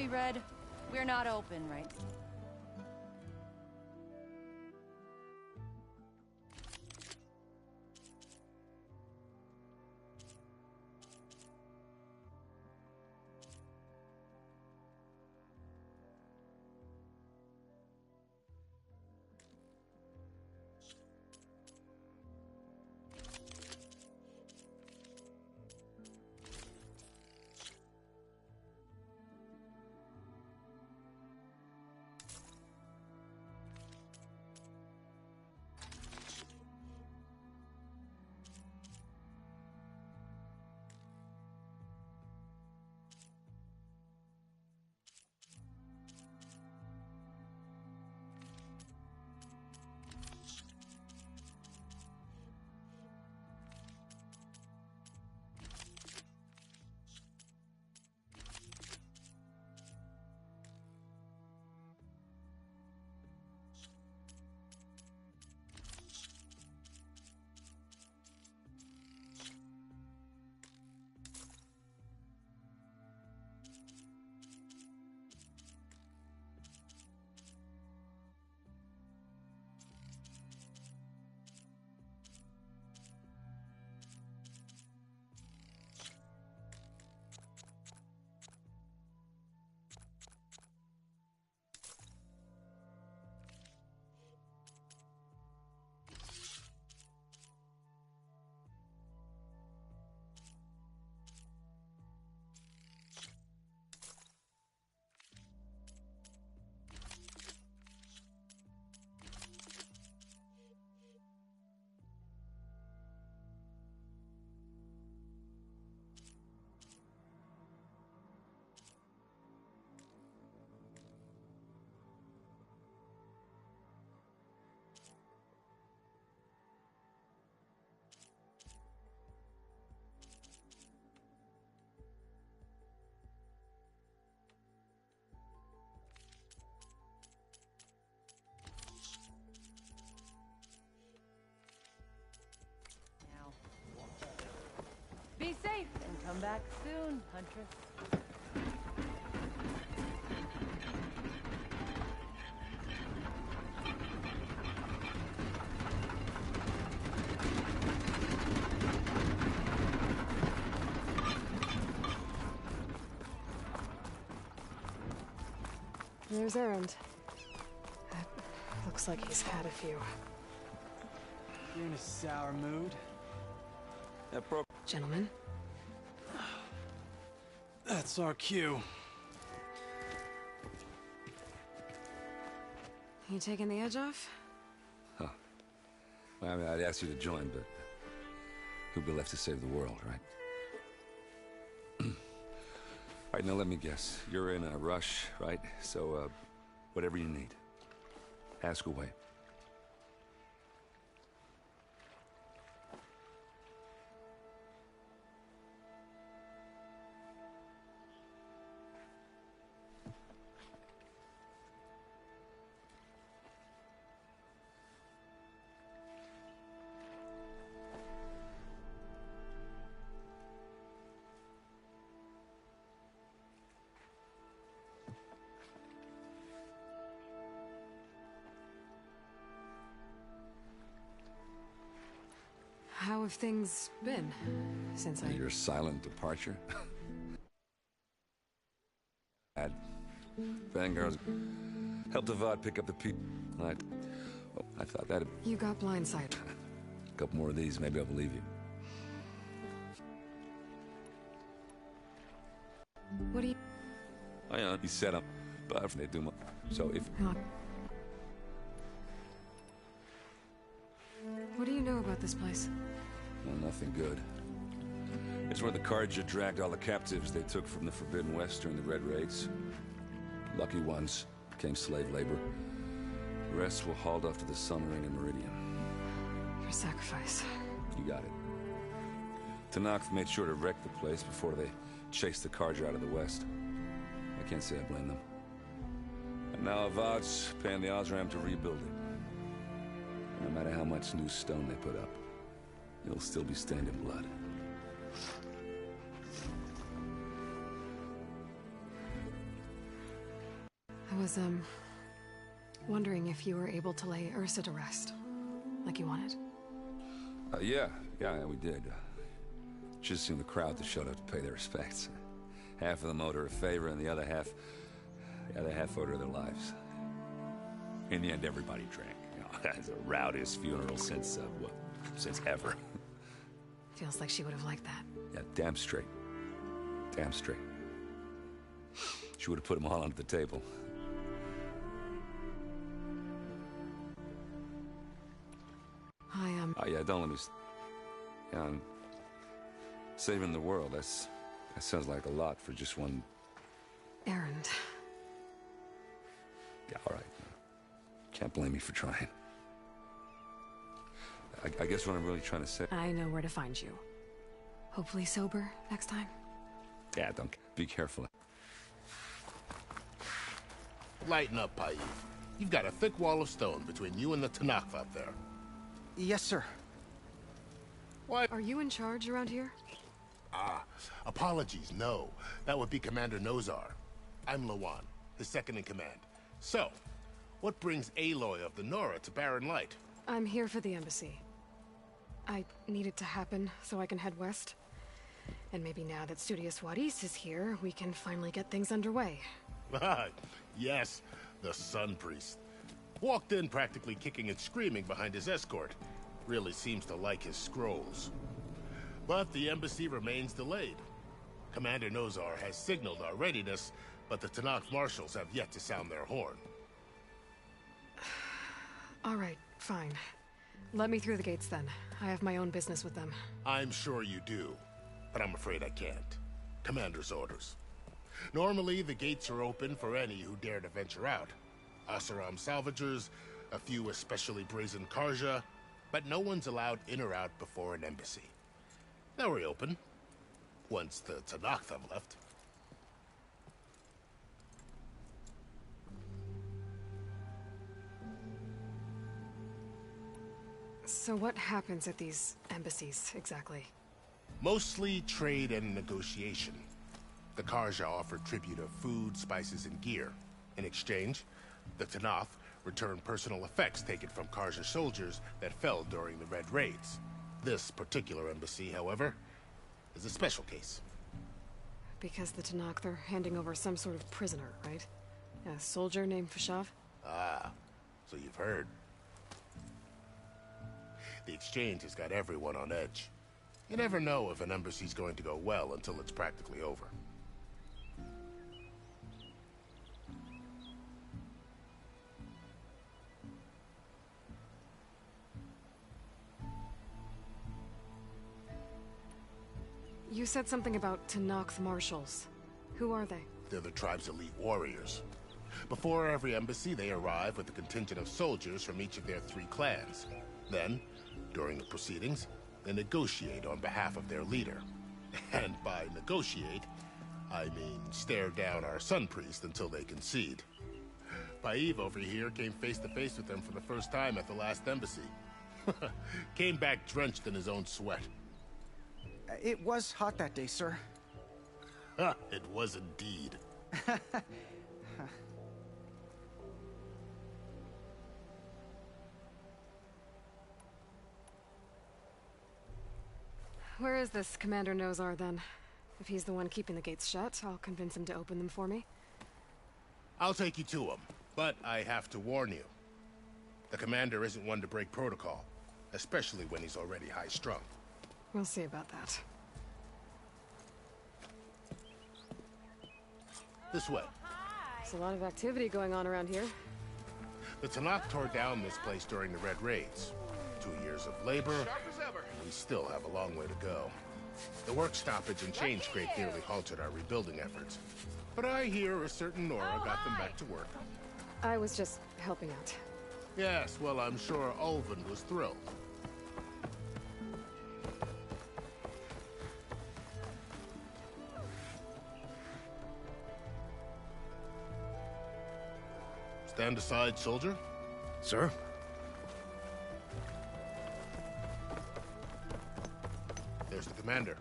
Sorry, Red. We're not open right now. Be safe and come back soon, Huntress. There's Erend. Looks like he's had a few. You're in a sour mood? Gentlemen. That's our cue. You taking the edge off? Huh. Well, I mean, I'd ask you to join, but who'd be left to save the world, right? All right, now let me guess. You're in a rush, right? So, whatever you need, ask away. How have things been since I... Your silent departure? Bad. Vanguard helped Avad pick up the people. I thought that'd... You got blindsided. A couple more of these, maybe I'll believe you. What do you... He set up, but they do much. So if... What do you know about this place? Well, nothing good. It's where the Carja dragged all the captives they took from the Forbidden West during the Red Raids. Lucky ones became slave labor. The rest were hauled off to the Sun Ring and Meridian. For sacrifice. You got it. Tenakth made sure to wreck the place before they chased the Carja out of the West. I can't say I blame them. And now Avad's paying the Osram to rebuild it. No matter how much new stone they put up, it'll still be stained in blood. was, wondering if you were able to lay Ursa to rest, like you wanted. Yeah, we did. Just seen the crowd that showed up to pay their respects. Half of them owed her a favor, and the other half owed her their lives. In the end, everybody drank. You know, it's the rowdiest funeral since ever. Feels like she would have liked that. Yeah, damn straight. Damn straight. She would have put them all under the table. Oh, yeah, don't let me... Yeah, I'm saving the world. That sounds like a lot for just one... errand. Yeah, all right. Can't blame me for trying. I guess what I'm really trying to say... I know where to find you. Hopefully sober next time. Yeah, don't... Be careful. Lighten up, Paiv. You've got a thick wall of stone between you and the Tanakh up there. Yes, sir. What? Are you in charge around here? Apologies, no. That would be Commander Nozar. I'm Lawan, his second in command. So, what brings Aloy of the Nora to Barren Light? I'm here for the embassy. I need it to happen so I can head west. And maybe now that Studious Wadis is here, we can finally get things underway. Yes, the Sun Priest. Walked in practically kicking and screaming behind his escort. Really seems to like his scrolls. But the embassy remains delayed. Commander Nozar has signaled our readiness, but the Tanakh marshals have yet to sound their horn. All right, fine. Let me through the gates then. I have my own business with them. I'm sure you do, but I'm afraid I can't. Commander's orders. Normally, the gates are open for any who dare to venture out. Asaram salvagers, a few especially brazen Karja, but no one's allowed in or out before an embassy. They'll reopen, once the Tanakh have left. So what happens at these embassies, exactly? Mostly trade and negotiation. The Karja offer tribute of food, spices, and gear. In exchange, the Tanakh return personal effects taken from Karja soldiers that fell during the Red Raids. This particular embassy, however, is a special case. Because the Tanakh, they're handing over some sort of prisoner, right? A soldier named Fashav? Ah, so you've heard. The exchange has got everyone on edge. You never know if an embassy's going to go well until it's practically over. You said something about Tanakh marshals. Who are they? They're the tribe's elite warriors. Before every embassy, they arrive with a contingent of soldiers from each of their 3 clans. Then, during the proceedings, they negotiate on behalf of their leader. And by negotiate, I mean stare down our Sun Priest until they concede. Paiv over here came face to face with them for the first time at the last embassy. Came back drenched in his own sweat. It was hot that day, sir. It was indeed. Where is this Commander Nozar, then? If he's the one keeping the gates shut, I'll convince him to open them for me. I'll take you to him, but I have to warn you. The commander isn't one to break protocol, especially when he's already high-strung. We'll see about that. This way. There's a lot of activity going on around here. The Tanakh tore down this place during the Red Raids. 2 years of labor, and we still have a long way to go. The work stoppage and chain scrape nearly halted our rebuilding efforts. But I hear a certain Nora got them back to work. I was just helping out. Yes, well, I'm sure Ulvin was thrilled. Stand aside, soldier. Sir? There's the commander.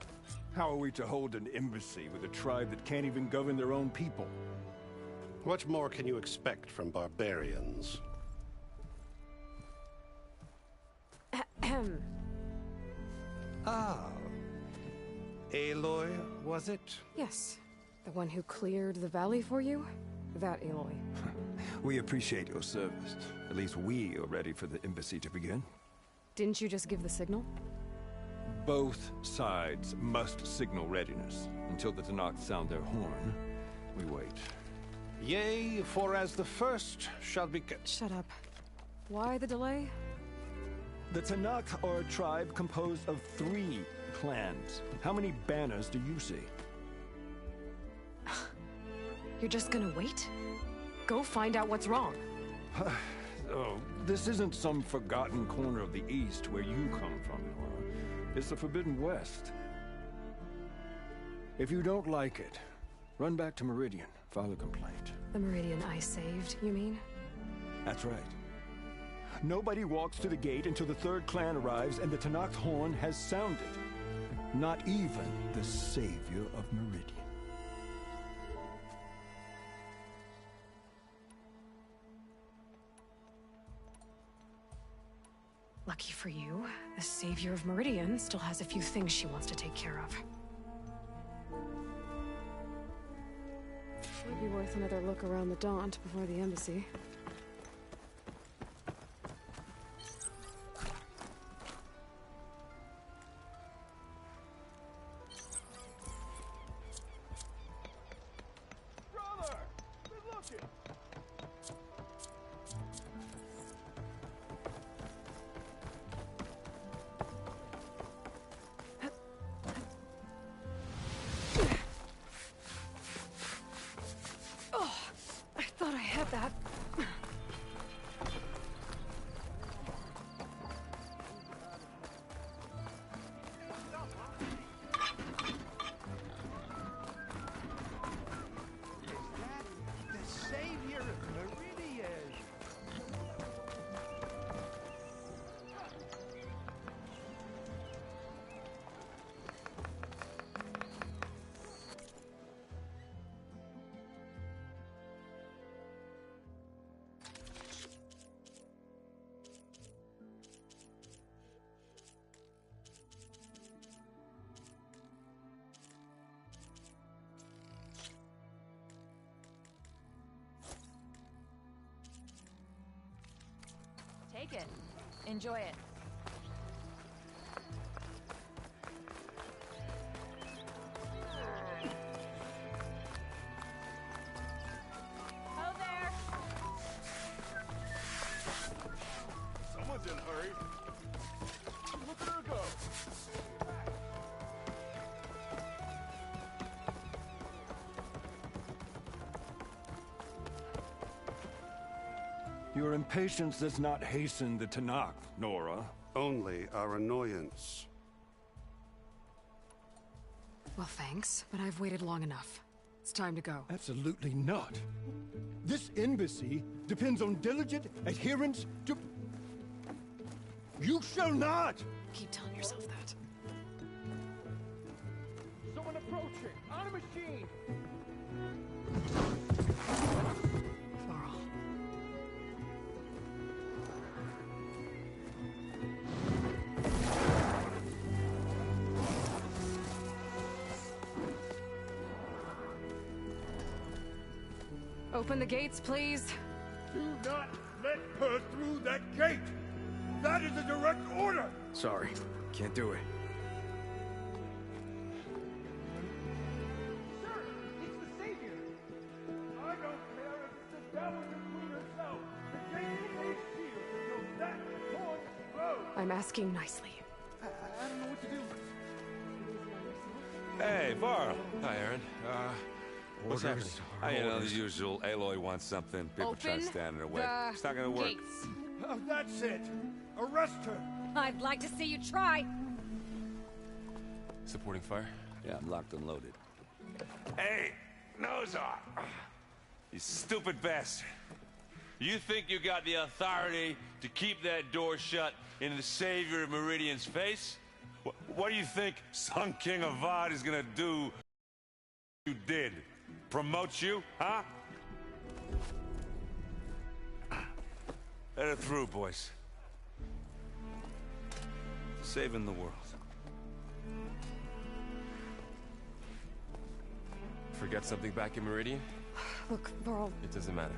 How are we to hold an embassy with a tribe that can't even govern their own people? What more can you expect from barbarians? Ah. Aloy, was it? Yes. The one who cleared the valley for you? That Aloy. We appreciate your service. At least we are ready for the embassy to begin. Didn't you just give the signal? Both sides must signal readiness. Until the Tenakth sound their horn, we wait. Yea, for as the first shall be... Shut up. Why the delay? The Tenakth are a tribe composed of 3 clans. How many banners do you see? You're just gonna wait? Go find out what's wrong. Oh, this isn't some forgotten corner of the East where you come from, Nora. It's the Forbidden West. If you don't like it, run back to Meridian, file a complaint. The Meridian I saved, you mean? That's right. Nobody walks to the gate until the 3rd clan arrives and the Tenakth horn has sounded. Not even the savior of Meridian. Lucky for you, the savior of Meridian still has a few things she wants to take care of. Might be worth another look around the Daunt before the embassy. That. The savior of Meridian. Take it. Enjoy it. Hello there. Someone's in a hurry. Look at her go. Your impatience does not hasten the Tenakth, Nora. Only our annoyance. Well, thanks, but I've waited long enough. It's time to go. Absolutely not. This embassy depends on diligent adherence to... You shall not! Keep telling yourself that. Someone approaching! On a machine! Open the gates, please. Do not let her through that gate! That is a direct order! Sorry, can't do it. Sir, it's the savior! I don't care if it's the devil the queen herself! The gate is sealed until that horn blows! I'm asking nicely. I don't know what to do. Hey, Varl. Hi, Aaron. What's Orders. happening? You know, the usual. Aloy wants something. People try to stand in her way. It's not gonna work. Gates. That's it! Arrest her! I'd like to see you try. Supporting fire? Yeah, I'm locked and loaded. Hey, Nozar! You stupid bastard. You think you got the authority to keep that door shut in the savior of Meridian's face? What do you think Sun King Avad is gonna do? You did promote you, huh? Headed through, boys. Saving the world. Forget something back in Meridian? Look, Varl. It doesn't matter.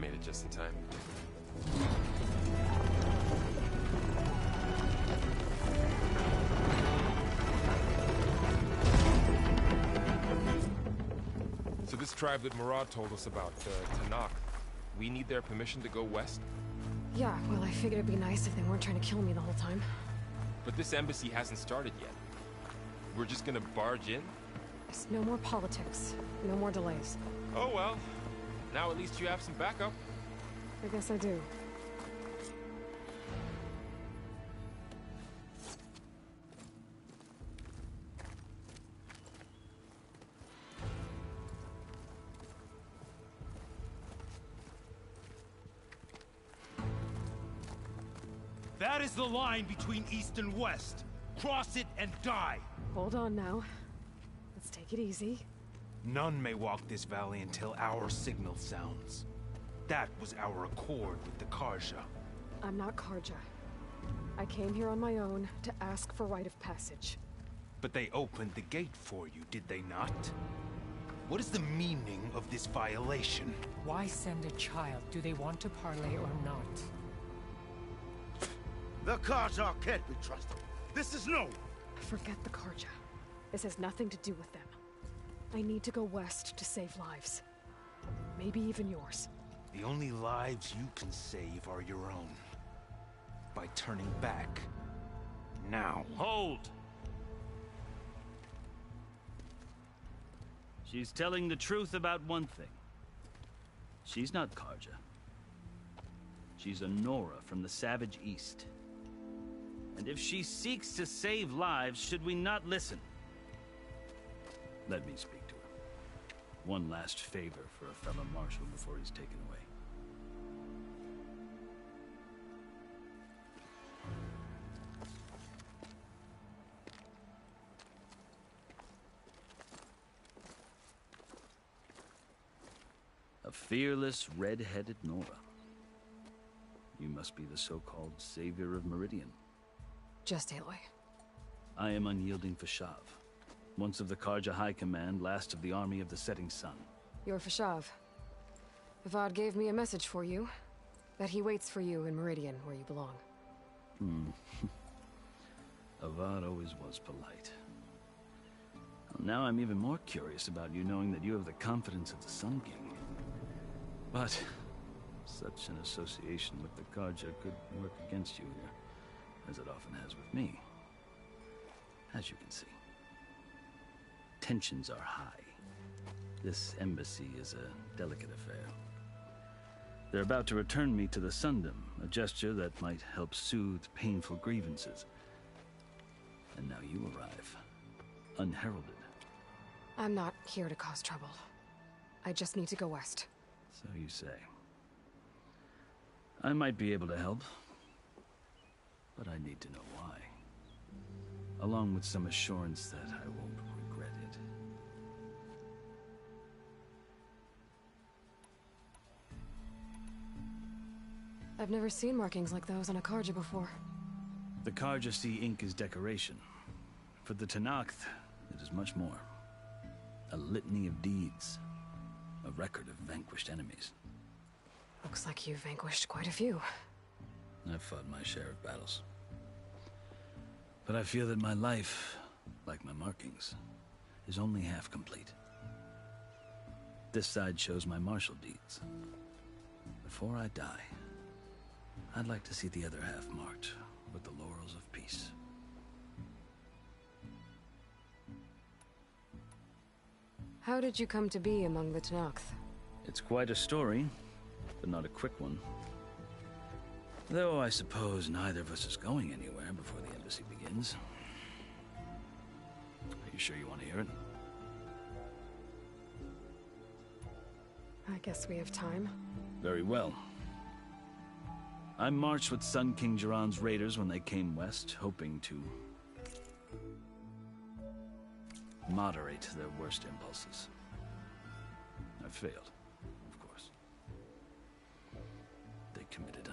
Made it just in time. So this tribe that Murad told us about, Tanakh, we need their permission to go west? Yeah, well, I figured it'd be nice if they weren't trying to kill me the whole time. But this embassy hasn't started yet. We're just gonna barge in? There's no more politics. No more delays. Oh well. Now at least you have some backup. I guess I do. That is the line between East and West. Cross it and die. Hold on now. Let's take it easy. None may walk this valley until our signal sounds. That was our accord with the Karja. I'm not Karja. I came here on my own to ask for rite of passage. But they opened the gate for you, did they not? What is the meaning of this violation? Why send a child? Do they want to parley or not? The Karja can't be trusted. This is no... Forget the Karja. This has nothing to do with them. I need to go west to save lives. Maybe even yours. The only lives you can save are your own. By turning back. Now. Hold! She's telling the truth about one thing. She's not Karja. She's a Nora from the Savage East. And if she seeks to save lives, should we not listen? Let me speak to her. One last favor for a fellow marshal before he's taken away. A fearless, red-headed Nora. You must be the so-called savior of Meridian. Just Aloy. I am unyielding Fashav. Once of the Karja High Command, last of the army of the Setting Sun. You're Fashav. Avad gave me a message for you. That he waits for you in Meridian, where you belong. Avad always was polite. Well, now I'm even more curious about you knowing that you have the confidence of the Sun King. But such an association with the Karja could work against you here, as it often has with me. As you can see. Tensions are high. This embassy is a delicate affair. They're about to return me to the Sundom, a gesture that might help soothe painful grievances. And now you arrive, unheralded. I'm not here to cause trouble. I just need to go west. So you say. I might be able to help, but I need to know why. Along with some assurance that I won't regret it. I've never seen markings like those on a Karja before. The Karja see ink as decoration. For the Tanakh, it is much more. A litany of deeds. A record of vanquished enemies. Looks like you've vanquished quite a few. I've fought my share of battles. But I feel that my life, like my markings, is only half complete. This side shows my martial deeds. Before I die, I'd like to see the other half marked with the laurels of peace. How did you come to be among the Tanakh? It's quite a story, but not a quick one. Though I suppose neither of us is going anywhere before the embassy begins. Are you sure you want to hear it? I guess we have time. Very well. I marched with Sun King Jiran's raiders when they came west, hoping to moderate their worst impulses. I failed.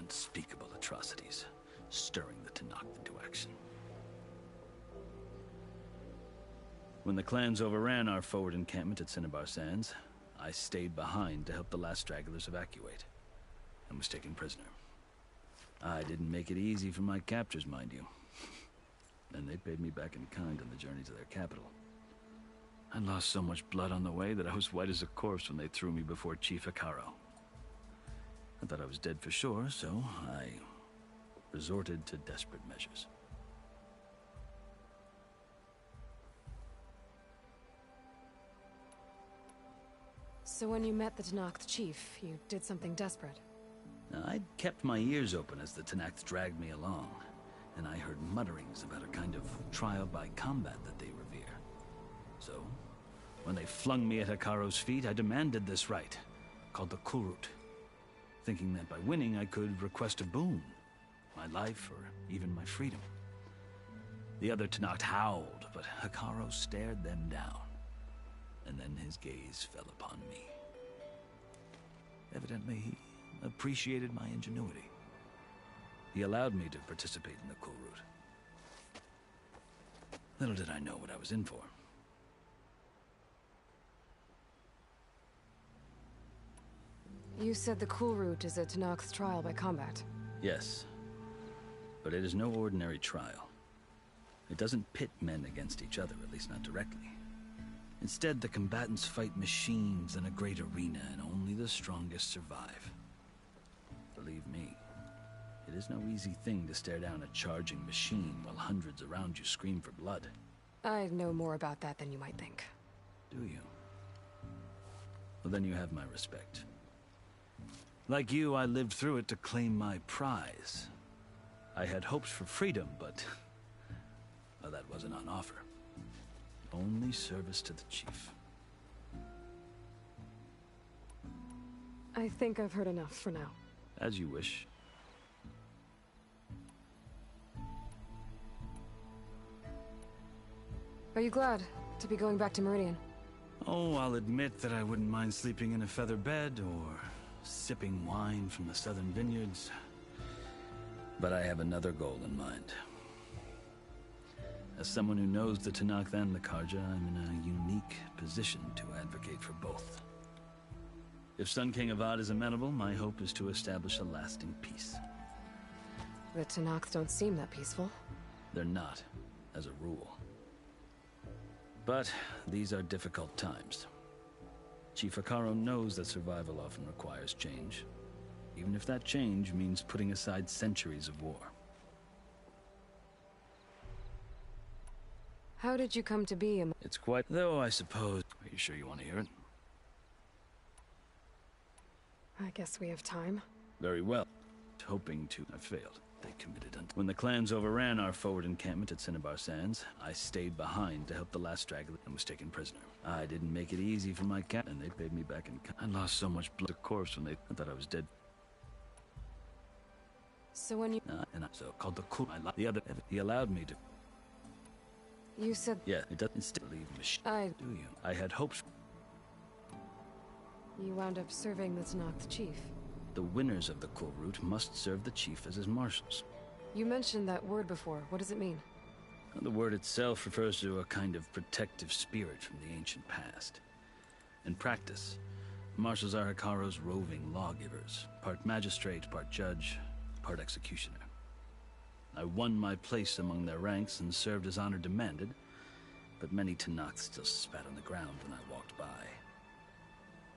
unspeakable atrocities, stirring the Tenakth into action. When the clans overran our forward encampment at Cinnabar Sands, I stayed behind to help the last stragglers evacuate, and was taken prisoner. I didn't make it easy for my captors, mind you. And they paid me back in kind on the journey to their capital. I lost so much blood on the way that I was white as a corpse when they threw me before Chief Hekarro. I thought I was dead for sure, so I resorted to desperate measures. So when you met the Tenakth chief, you did something desperate. I'd kept my ears open as the Tenakth dragged me along, and I heard mutterings about a kind of trial by combat that they revere. So, when they flung me at Hekarro's feet, I demanded this rite, called the Kulrut, thinking that by winning I could request a boon, my life or even my freedom. The other Tenakth howled, but Hekarro stared them down, and then his gaze fell upon me. Evidently, he appreciated my ingenuity. He allowed me to participate in the Kulrut. Little did I know what I was in for. You said the Kulrut is a Tenakth's trial by combat. Yes, but it is no ordinary trial. It doesn't pit men against each other, at least not directly. Instead, the combatants fight machines in a great arena, and only the strongest survive. Believe me, it is no easy thing to stare down a charging machine while hundreds around you scream for blood. I know more about that than you might think. Do you? Well, then you have my respect. Like you, I lived through it to claim my prize. I had hopes for freedom, but well, that wasn't on offer. Only service to the chief. I think I've heard enough for now. As you wish. Are you glad to be going back to Meridian? Oh, I'll admit that I wouldn't mind sleeping in a feather bed or sipping wine from the southern vineyards. But I have another goal in mind. As someone who knows the Tenakth and the Carja, I'm in a unique position to advocate for both. If Sun King Avad is amenable, my hope is to establish a lasting peace. The Tenakth don't seem that peaceful. They're not, as a rule. But these are difficult times. Chief Hekarro knows that survival often requires change, even if that change means putting aside centuries of war. How did you come to be a... It's quite... Though, I suppose... Are you sure you want to hear it? I guess we have time. Very well. Hoping to... I failed. They committed unto... When the clans overran our forward encampment at Cinnabar Sands, I stayed behind to help the last straggler and was taken prisoner. I didn't make it easy for my cat, and they paid me back in kind. I lost so much blood, of course, when they thought I was dead. So when you... and I so called the cool... The other... He allowed me to... You said... Yeah, it doesn't still leave me. Do you? I had hopes... You wound up serving the Tenakth chief. The winners of the Kulrut must serve the chief as his marshals. You mentioned that word before. What does it mean? The word itself refers to a kind of protective spirit from the ancient past. In practice, marshals are Hekarro's roving lawgivers, part magistrate, part judge, part executioner. I won my place among their ranks and served as honor demanded, but many Tenakth still spat on the ground when I walked by.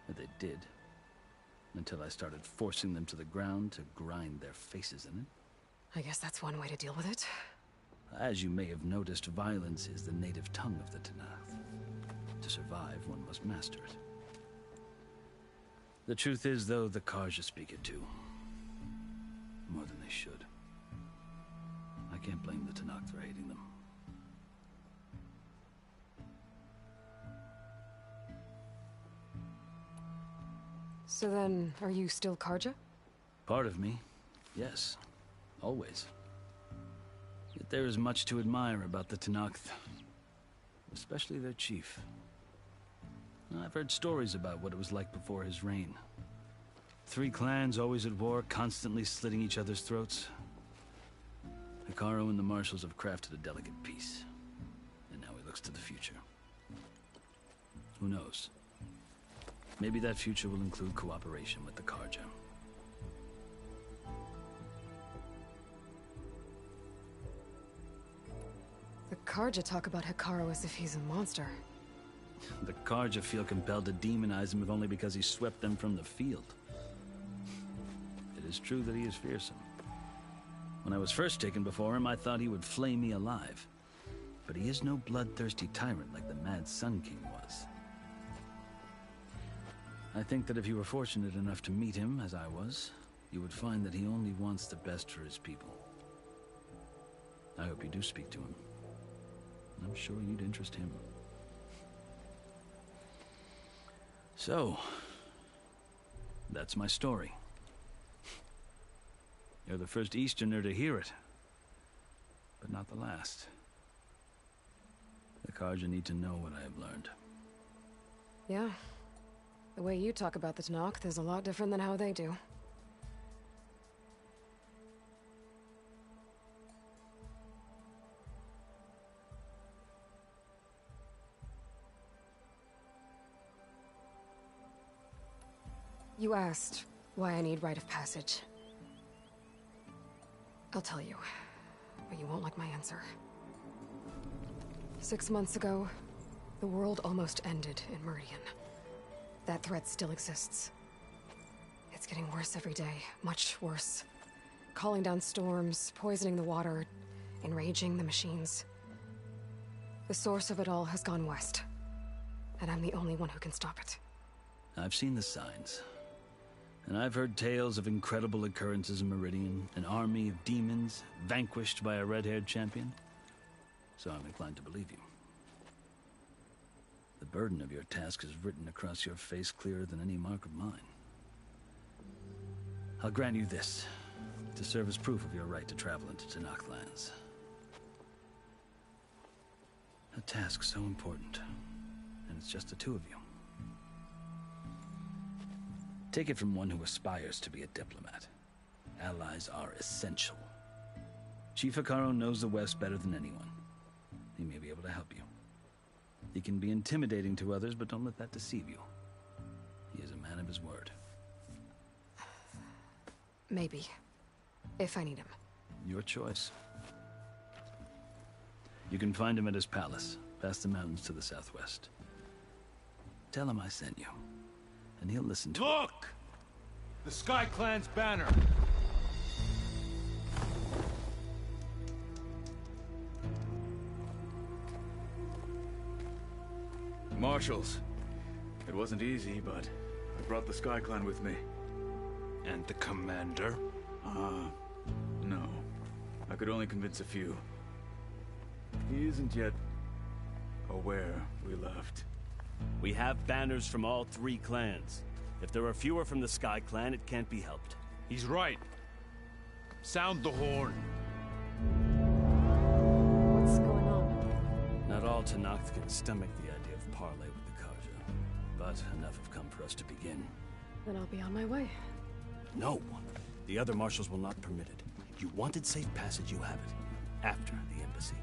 But they did, until I started forcing them to the ground to grind their faces in it. I guess that's one way to deal with it. As you may have noticed, violence is the native tongue of the Tenakth. To survive, one must master it. The truth is, though, the Carja speak it too. More than they should. I can't blame the Tenakth for hating them. So then, are you still Carja? Part of me, yes. Always. Yet there is much to admire about the Tenakth. Especially their chief. I've heard stories about what it was like before his reign. Three clans always at war, constantly slitting each other's throats. Hekarro and the Marshals have crafted a delicate peace. And now he looks to the future. Who knows? Maybe that future will include cooperation with the Carja. The Carja talk about Hekarro as if he's a monster. The Carja feel compelled to demonize him if only because he swept them from the field. It is true that he is fearsome. When I was first taken before him, I thought he would flay me alive. But he is no bloodthirsty tyrant like the Mad Sun King was. I think that if you were fortunate enough to meet him, as I was, you would find that he only wants the best for his people. I hope you do speak to him. I'm sure you'd interest him. So, that's my story. You're the first Easterner to hear it, but not the last. The Carja need to know what I have learned. Yeah. The way you talk about the Tenakth is a lot different than how they do. You asked why I need rite of passage. I'll tell you, but you won't like my answer. 6 months ago, the world almost ended in Meridian. That threat still exists. It's getting worse every day, much worse. Calling down storms, poisoning the water, enraging the machines. The source of it all has gone west, and I'm the only one who can stop it. I've seen the signs. And I've heard tales of incredible occurrences in Meridian, an army of demons vanquished by a red-haired champion. So I'm inclined to believe you. The burden of your task is written across your face clearer than any mark of mine. I'll grant you this, to serve as proof of your right to travel into Tenakth lands. A task so important, and it's just the two of you. Take it from one who aspires to be a diplomat. Allies are essential. Chief Hekarro knows the West better than anyone. He may be able to help you. He can be intimidating to others, but don't let that deceive you. He is a man of his word. Maybe. If I need him. Your choice. You can find him at his palace, past the mountains to the southwest. Tell him I sent you, and he'll listen to Look! The Sky Clan's banner! Marshals. It wasn't easy, but I brought the Sky Clan with me. And the commander? No. I could only convince a few. He isn't yet aware we left. We have banners from all three clans. If there are fewer from the Sky Clan, it can't be helped. He's right. Sound the horn. What's going on? Not all Tenakth can stomach the idea of parley with the Carja, but enough have come for us to begin. Then I'll be on my way. No. The other marshals will not permit it. You wanted safe passage, you have it. After the embassy.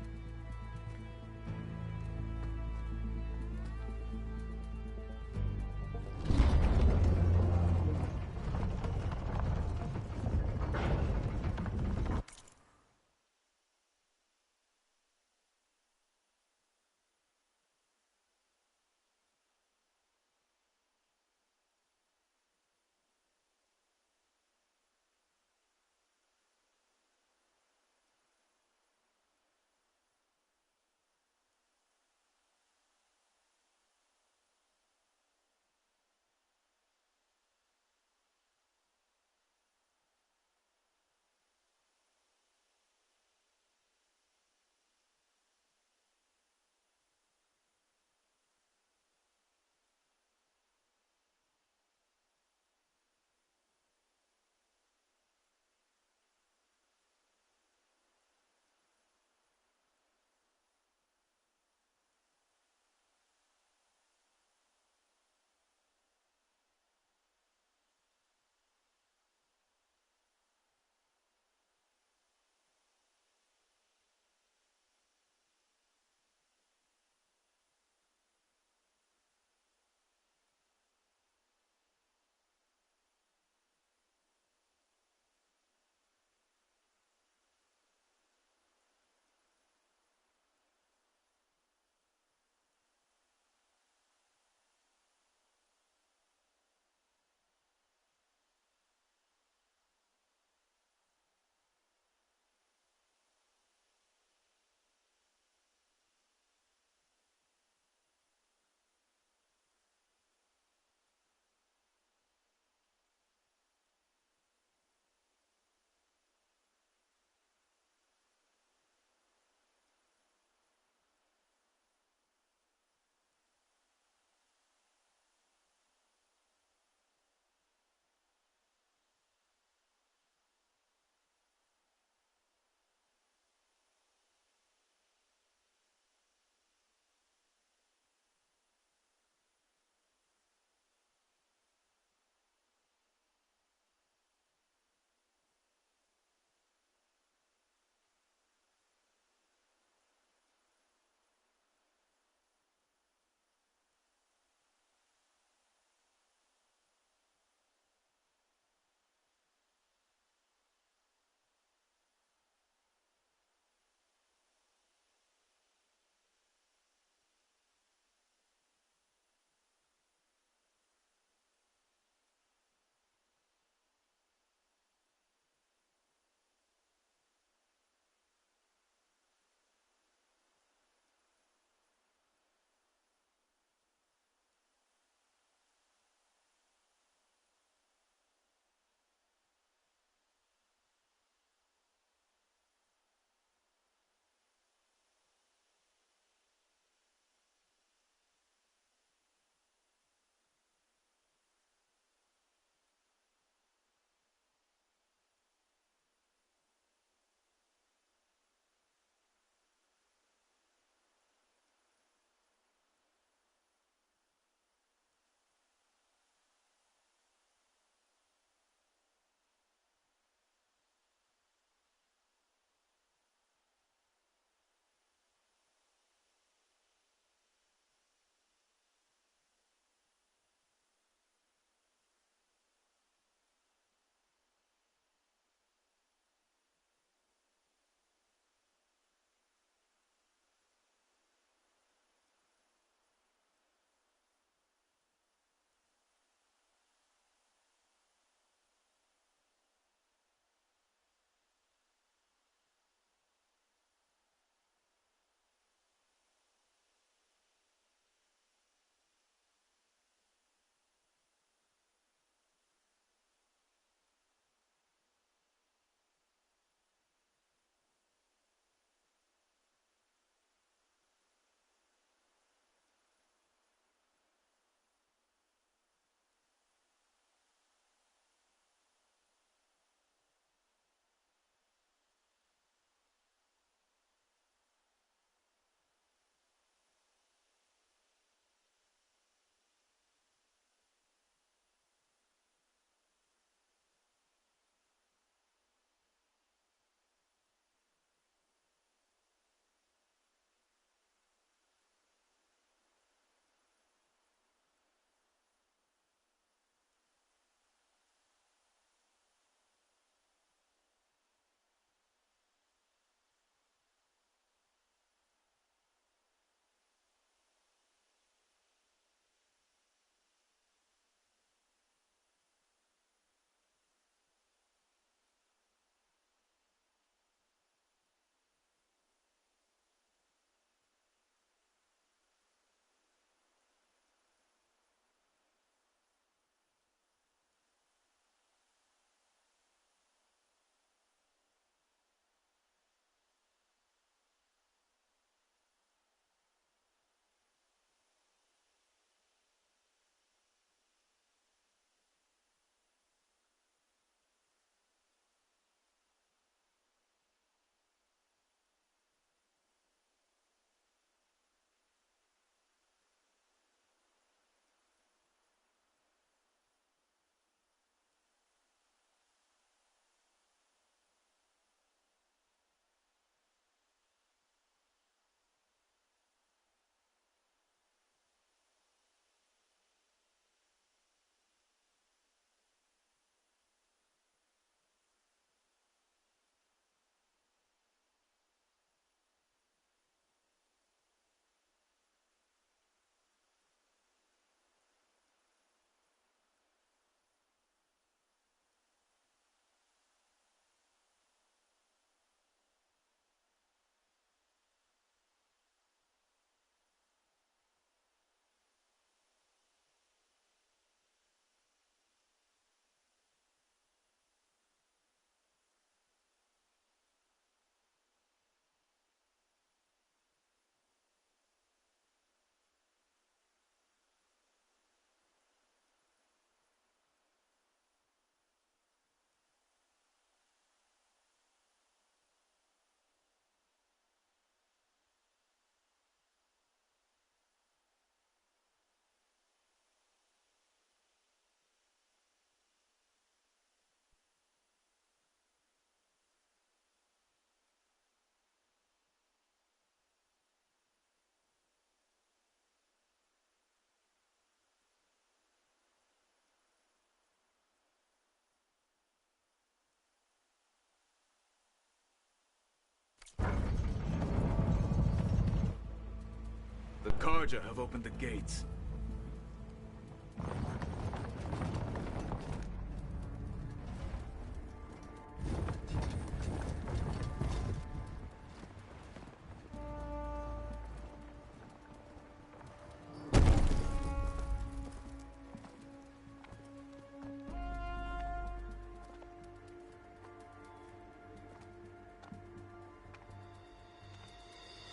Karja have opened the gates.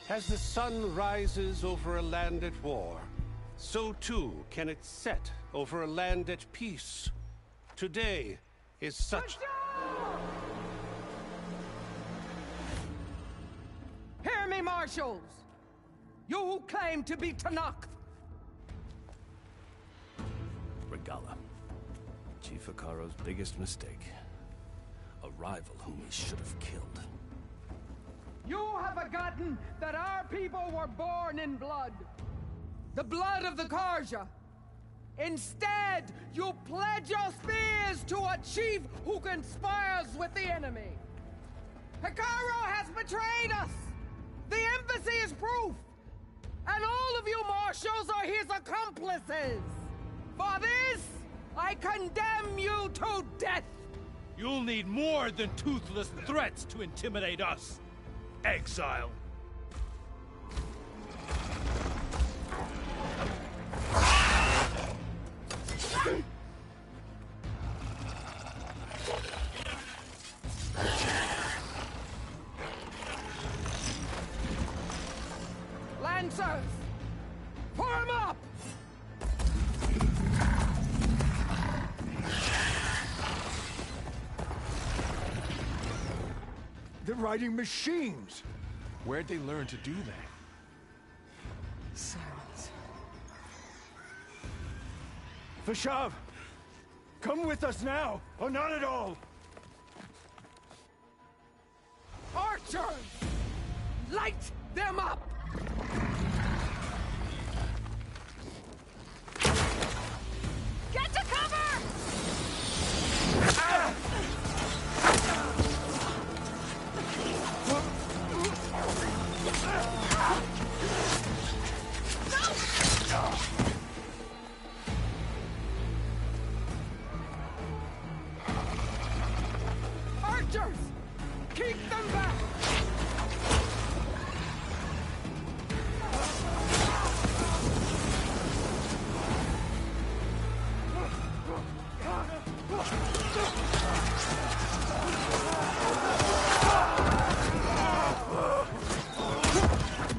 As the sun rises over a land at war, so too can it set over a land at peace. Today is such... Hear me, marshals! You who claim to be Tanakh! Regala. Chief Hekarro's biggest mistake. A rival whom he should have killed. You have forgotten that our people were born in blood. The blood of the Karja. Instead, you pledge your spears to a chief who conspires with the enemy. Hekarro has betrayed us! The embassy is proof! And all of you marshals are his accomplices! For this, I condemn you to death! You'll need more than toothless threats to intimidate us. Exile. Lancers! Form up! They're riding machines! Where'd they learn to do that? Silence. Vashav! Come with us now, or not at all! Archers! Light them up! Get to cover! Archers! Keep them back!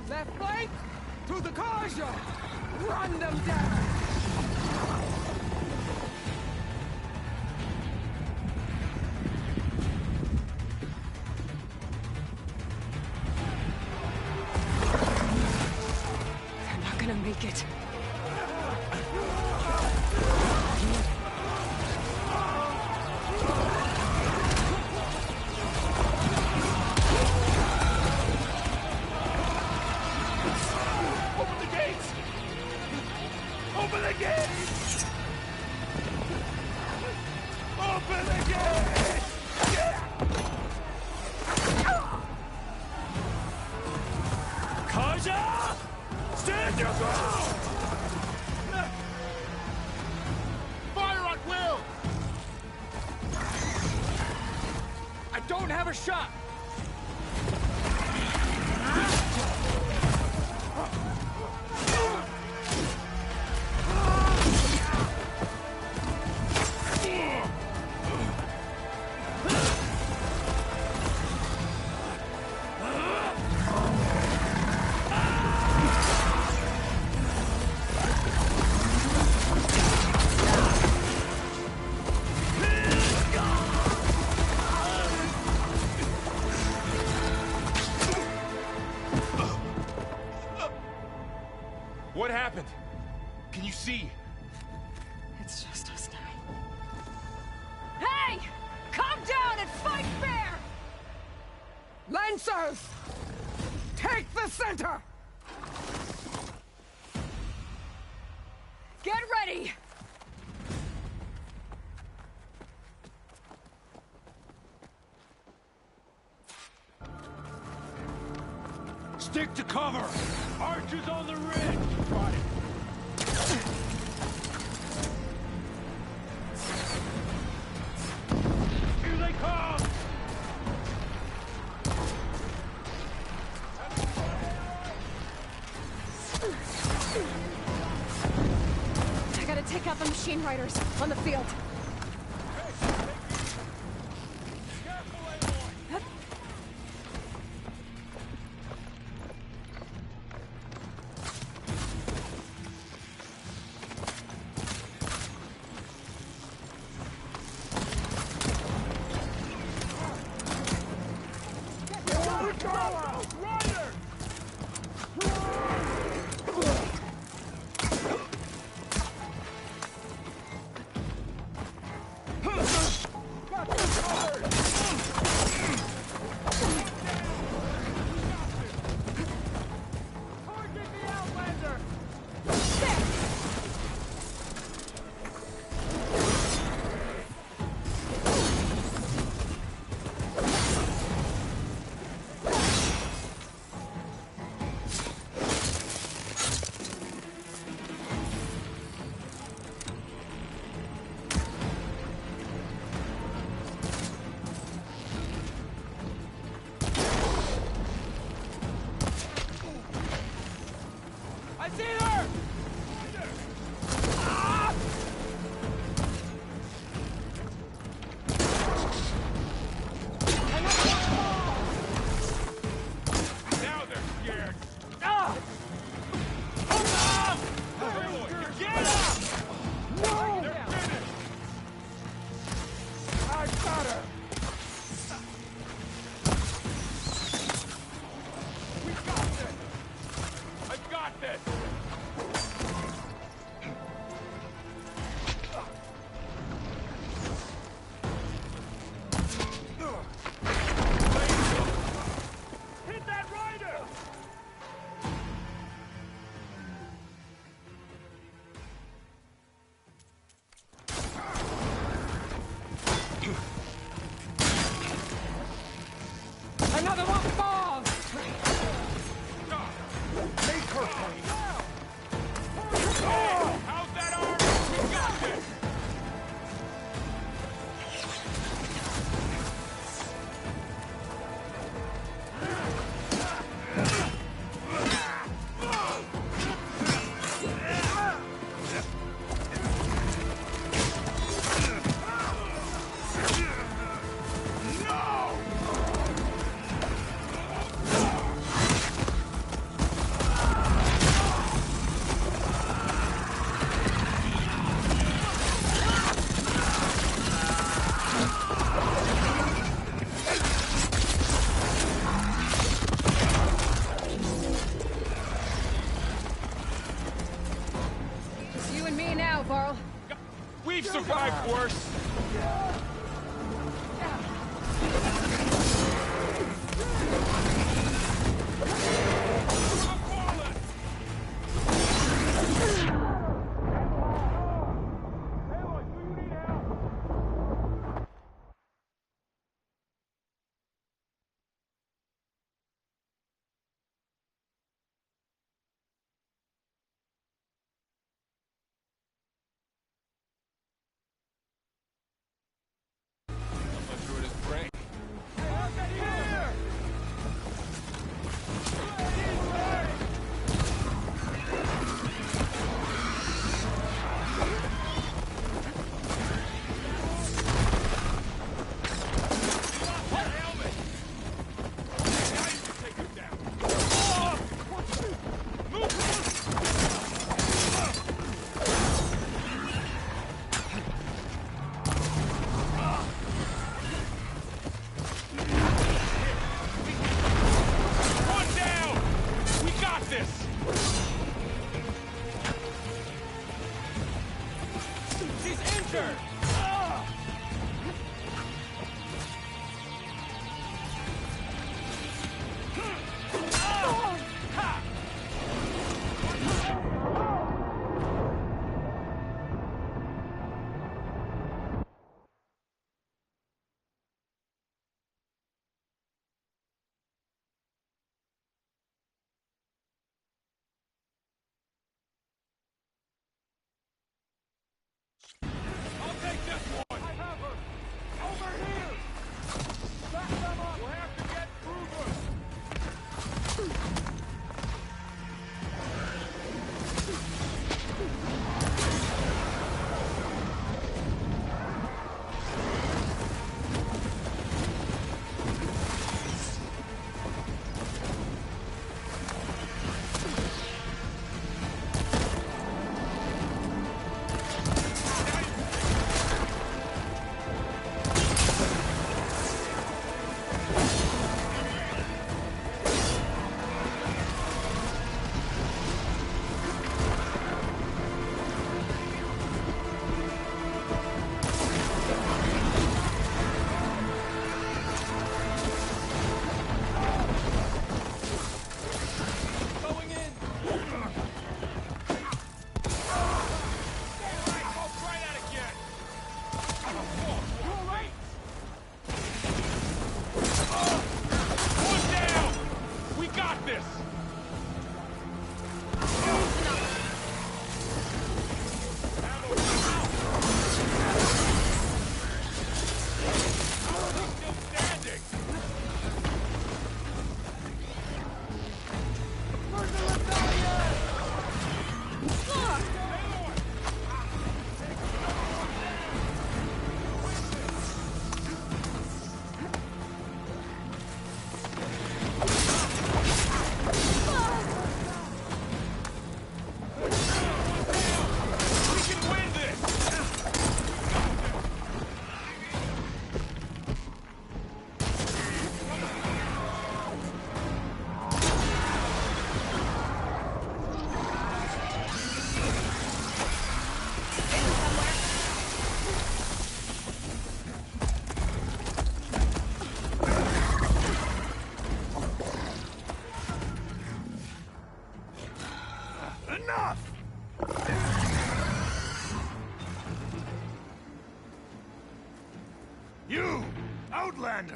Left flank! To the Karja! Run them down! They're not gonna make it. Open the gates! Open the gates! Open the gates! Karja! Stand your ground! Fire at will! I don't have a shot! What happened? Can you see? It's just us now. Hey! Calm down and fight fair! Lancers! Take the center! Get ready! Stick to cover! Archers on the ridge! Got it. Here they come! I gotta take out the machine riders on the field. Another one falls! Make her pay! How's that arm? We got this! It's you and me now, Varl. We've survived worse!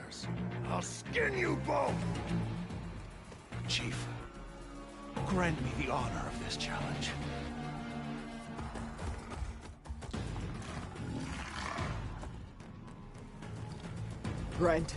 dares, I'll skin you both! Chief, grant me the honor of this challenge. Granted.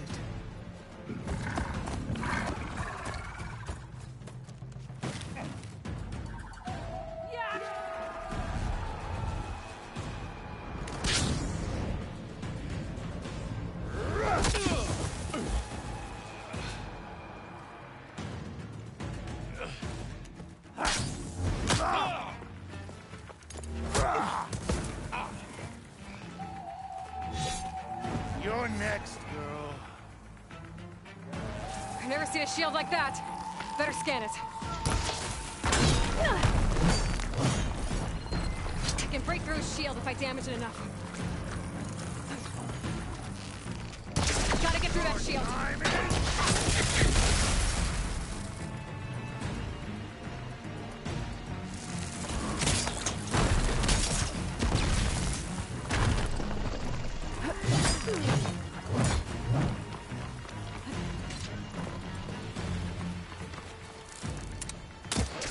You're next, girl. I've never seen a shield like that. Better scan it. I can break through his shield if I damage it enough. Gotta get through that shield.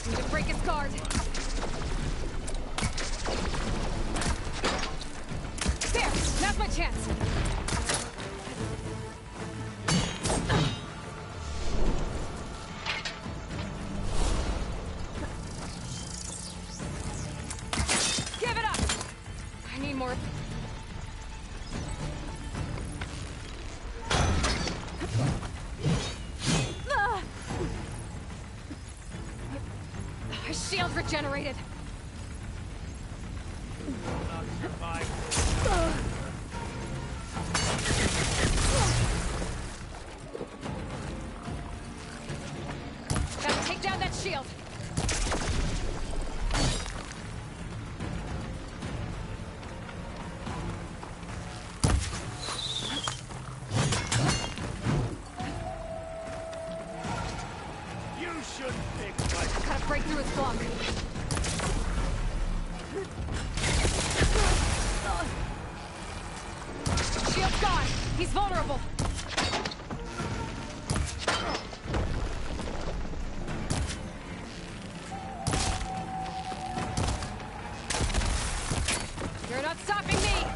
Need to break his guard. There! Now's my chance! Give it up! I need more... His shield regenerated. Gotta take down that shield. You shouldn't think like... Gotta break through his block. Shield's gone. He's vulnerable. You're not stopping me!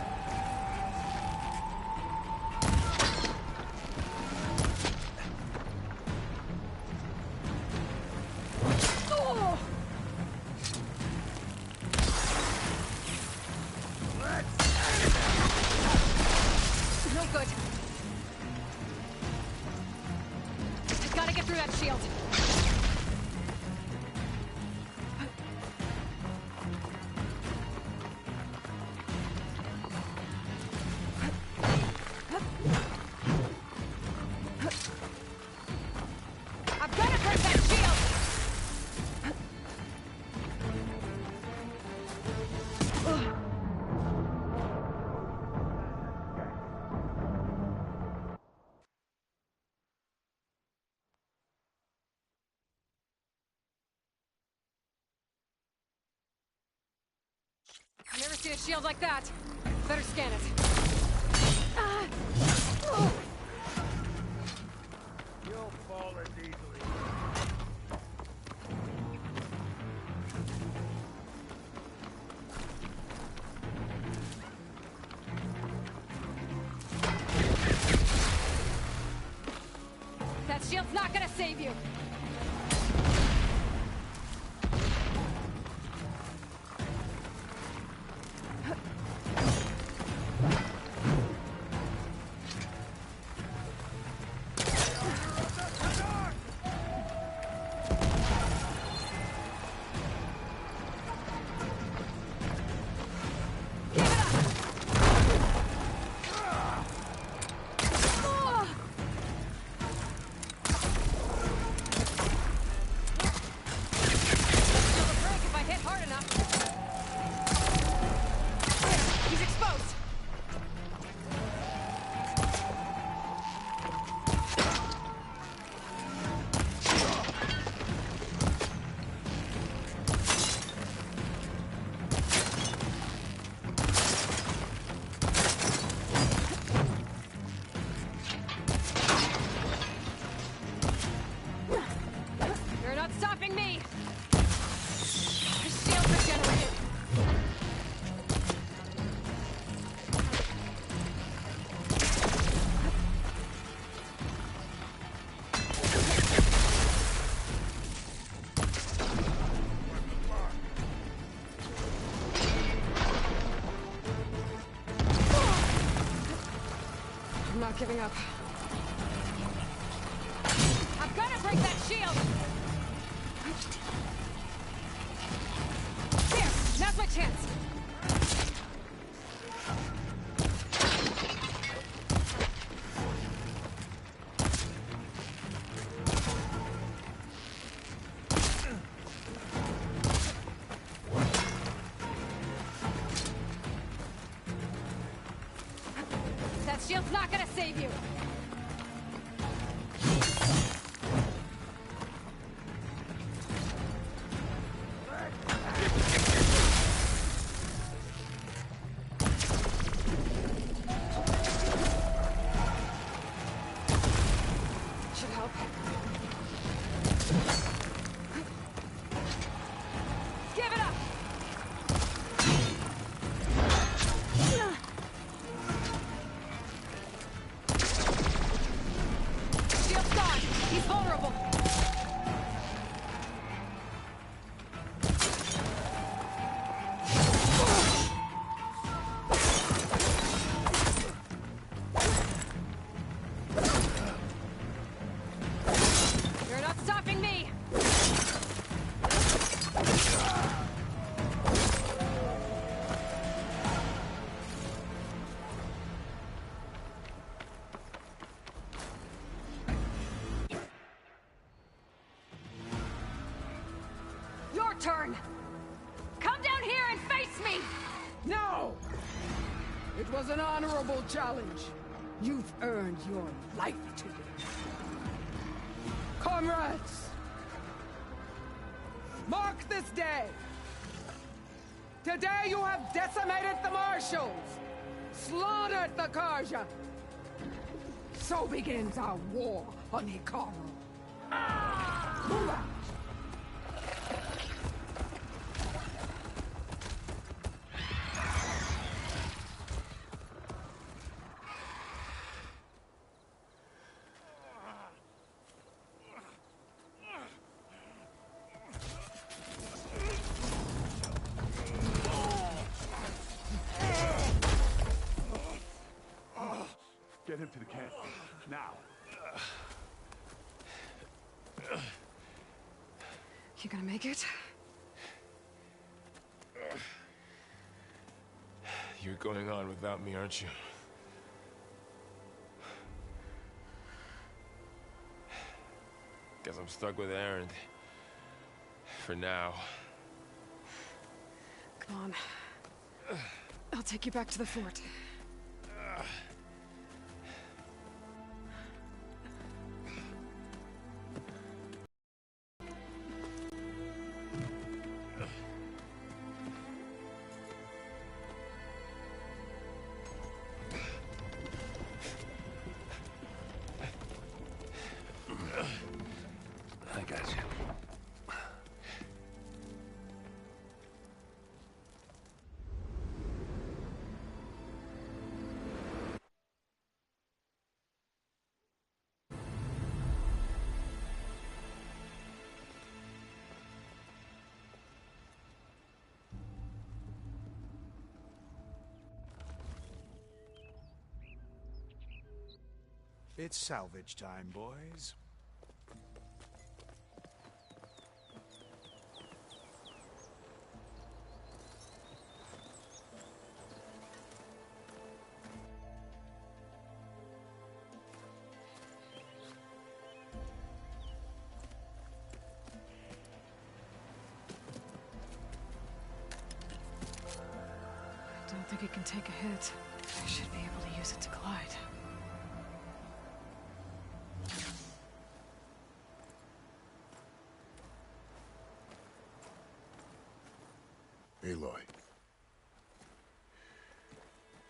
Oh! No good. I gotta get through that shield. I've gotta break that shield! I've never seen a shield like that. Better scan it. You'll fall as easily. That shield's not gonna save you. not giving up. I'm gonna break that shield! There! Now's my chance! That shield's not gonna save you! Should help. Give it up! Shield's gone! He's vulnerable! You're not stopping me! Your turn! Come down here and face me! No! It was an honorable challenge. You've earned your life today. Comrades! Mark this day! Today you have decimated the Marshals! Slaughtered the Karja! So begins our war on Hikaru. Move out! Get him to the camp. Now. You gonna make it? You're going on without me, aren't you? Guess I'm stuck with Erend. For now. Come on. I'll take you back to the fort. I got you. It's salvage time, boys. I don't think it can take a hit. I should be able to use it to glide. Aloy.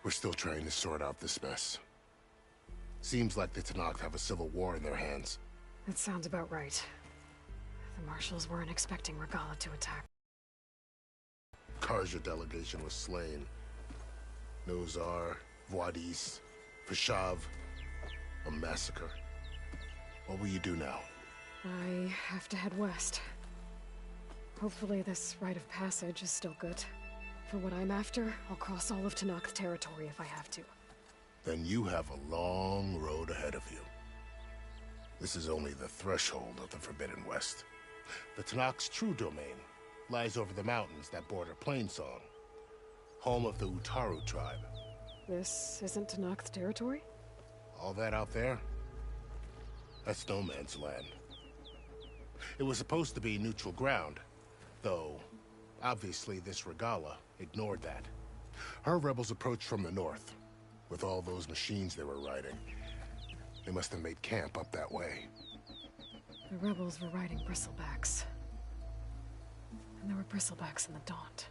We're still trying to sort out this mess. Seems like the Tenakth have a civil war in their hands. That sounds about right. The Marshals weren't expecting Regalla to attack. Karja delegation was slain. Nozar, Vuadis, Peshav. A massacre. What will you do now? I have to head west. Hopefully this rite of passage is still good. For what I'm after, I'll cross all of Tenakth territory if I have to. then you have a long road ahead of you. This is only the threshold of the Forbidden West. The Tenakth's true domain lies over the mountains that border Plainsong, home of the Utaru tribe. This isn't Tenakth territory? All that out there? That's no man's land. It was supposed to be neutral ground, though obviously this Regalla ignored that. Her rebels approached from the north, with all those machines they were riding. They must have made camp up that way. The rebels were riding bristlebacks. And there were bristlebacks in the Daunt.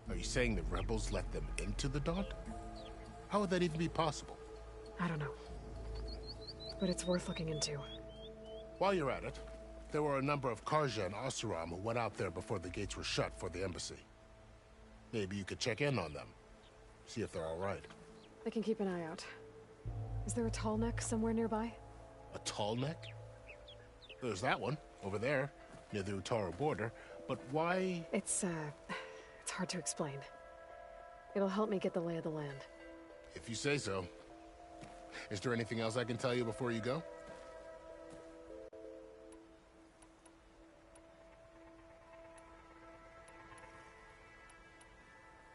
Are you saying the rebels let them into the Daunt? How would that even be possible? I don't know. But it's worth looking into. While you're at it, there were a number of Carja and Oseram who went out there before the gates were shut for the embassy. Maybe you could check in on them. See if they're all right. I can keep an eye out. Is there a tall neck somewhere nearby? A tall neck? There's that one, over there, near the Utaru border. But why? It's hard to explain. It'll help me get the lay of the land. If you say so. Is there anything else I can tell you before you go?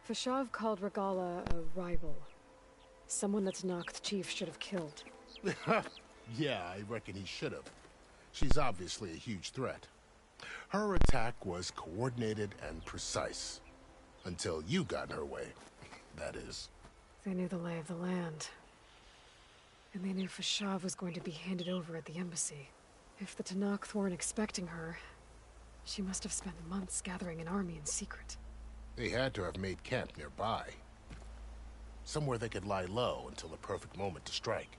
Fashav called Regalla a rival. Someone that Tenakth chief should have killed. Yeah, I reckon he should have. She's obviously a huge threat. Her attack was coordinated and precise. Until you got in her way, that is. They knew the lay of the land. And they knew Fashav was going to be handed over at the embassy. If the Tenakth weren't expecting her, she must have spent months gathering an army in secret. They had to have made camp nearby. Somewhere they could lie low until the perfect moment to strike.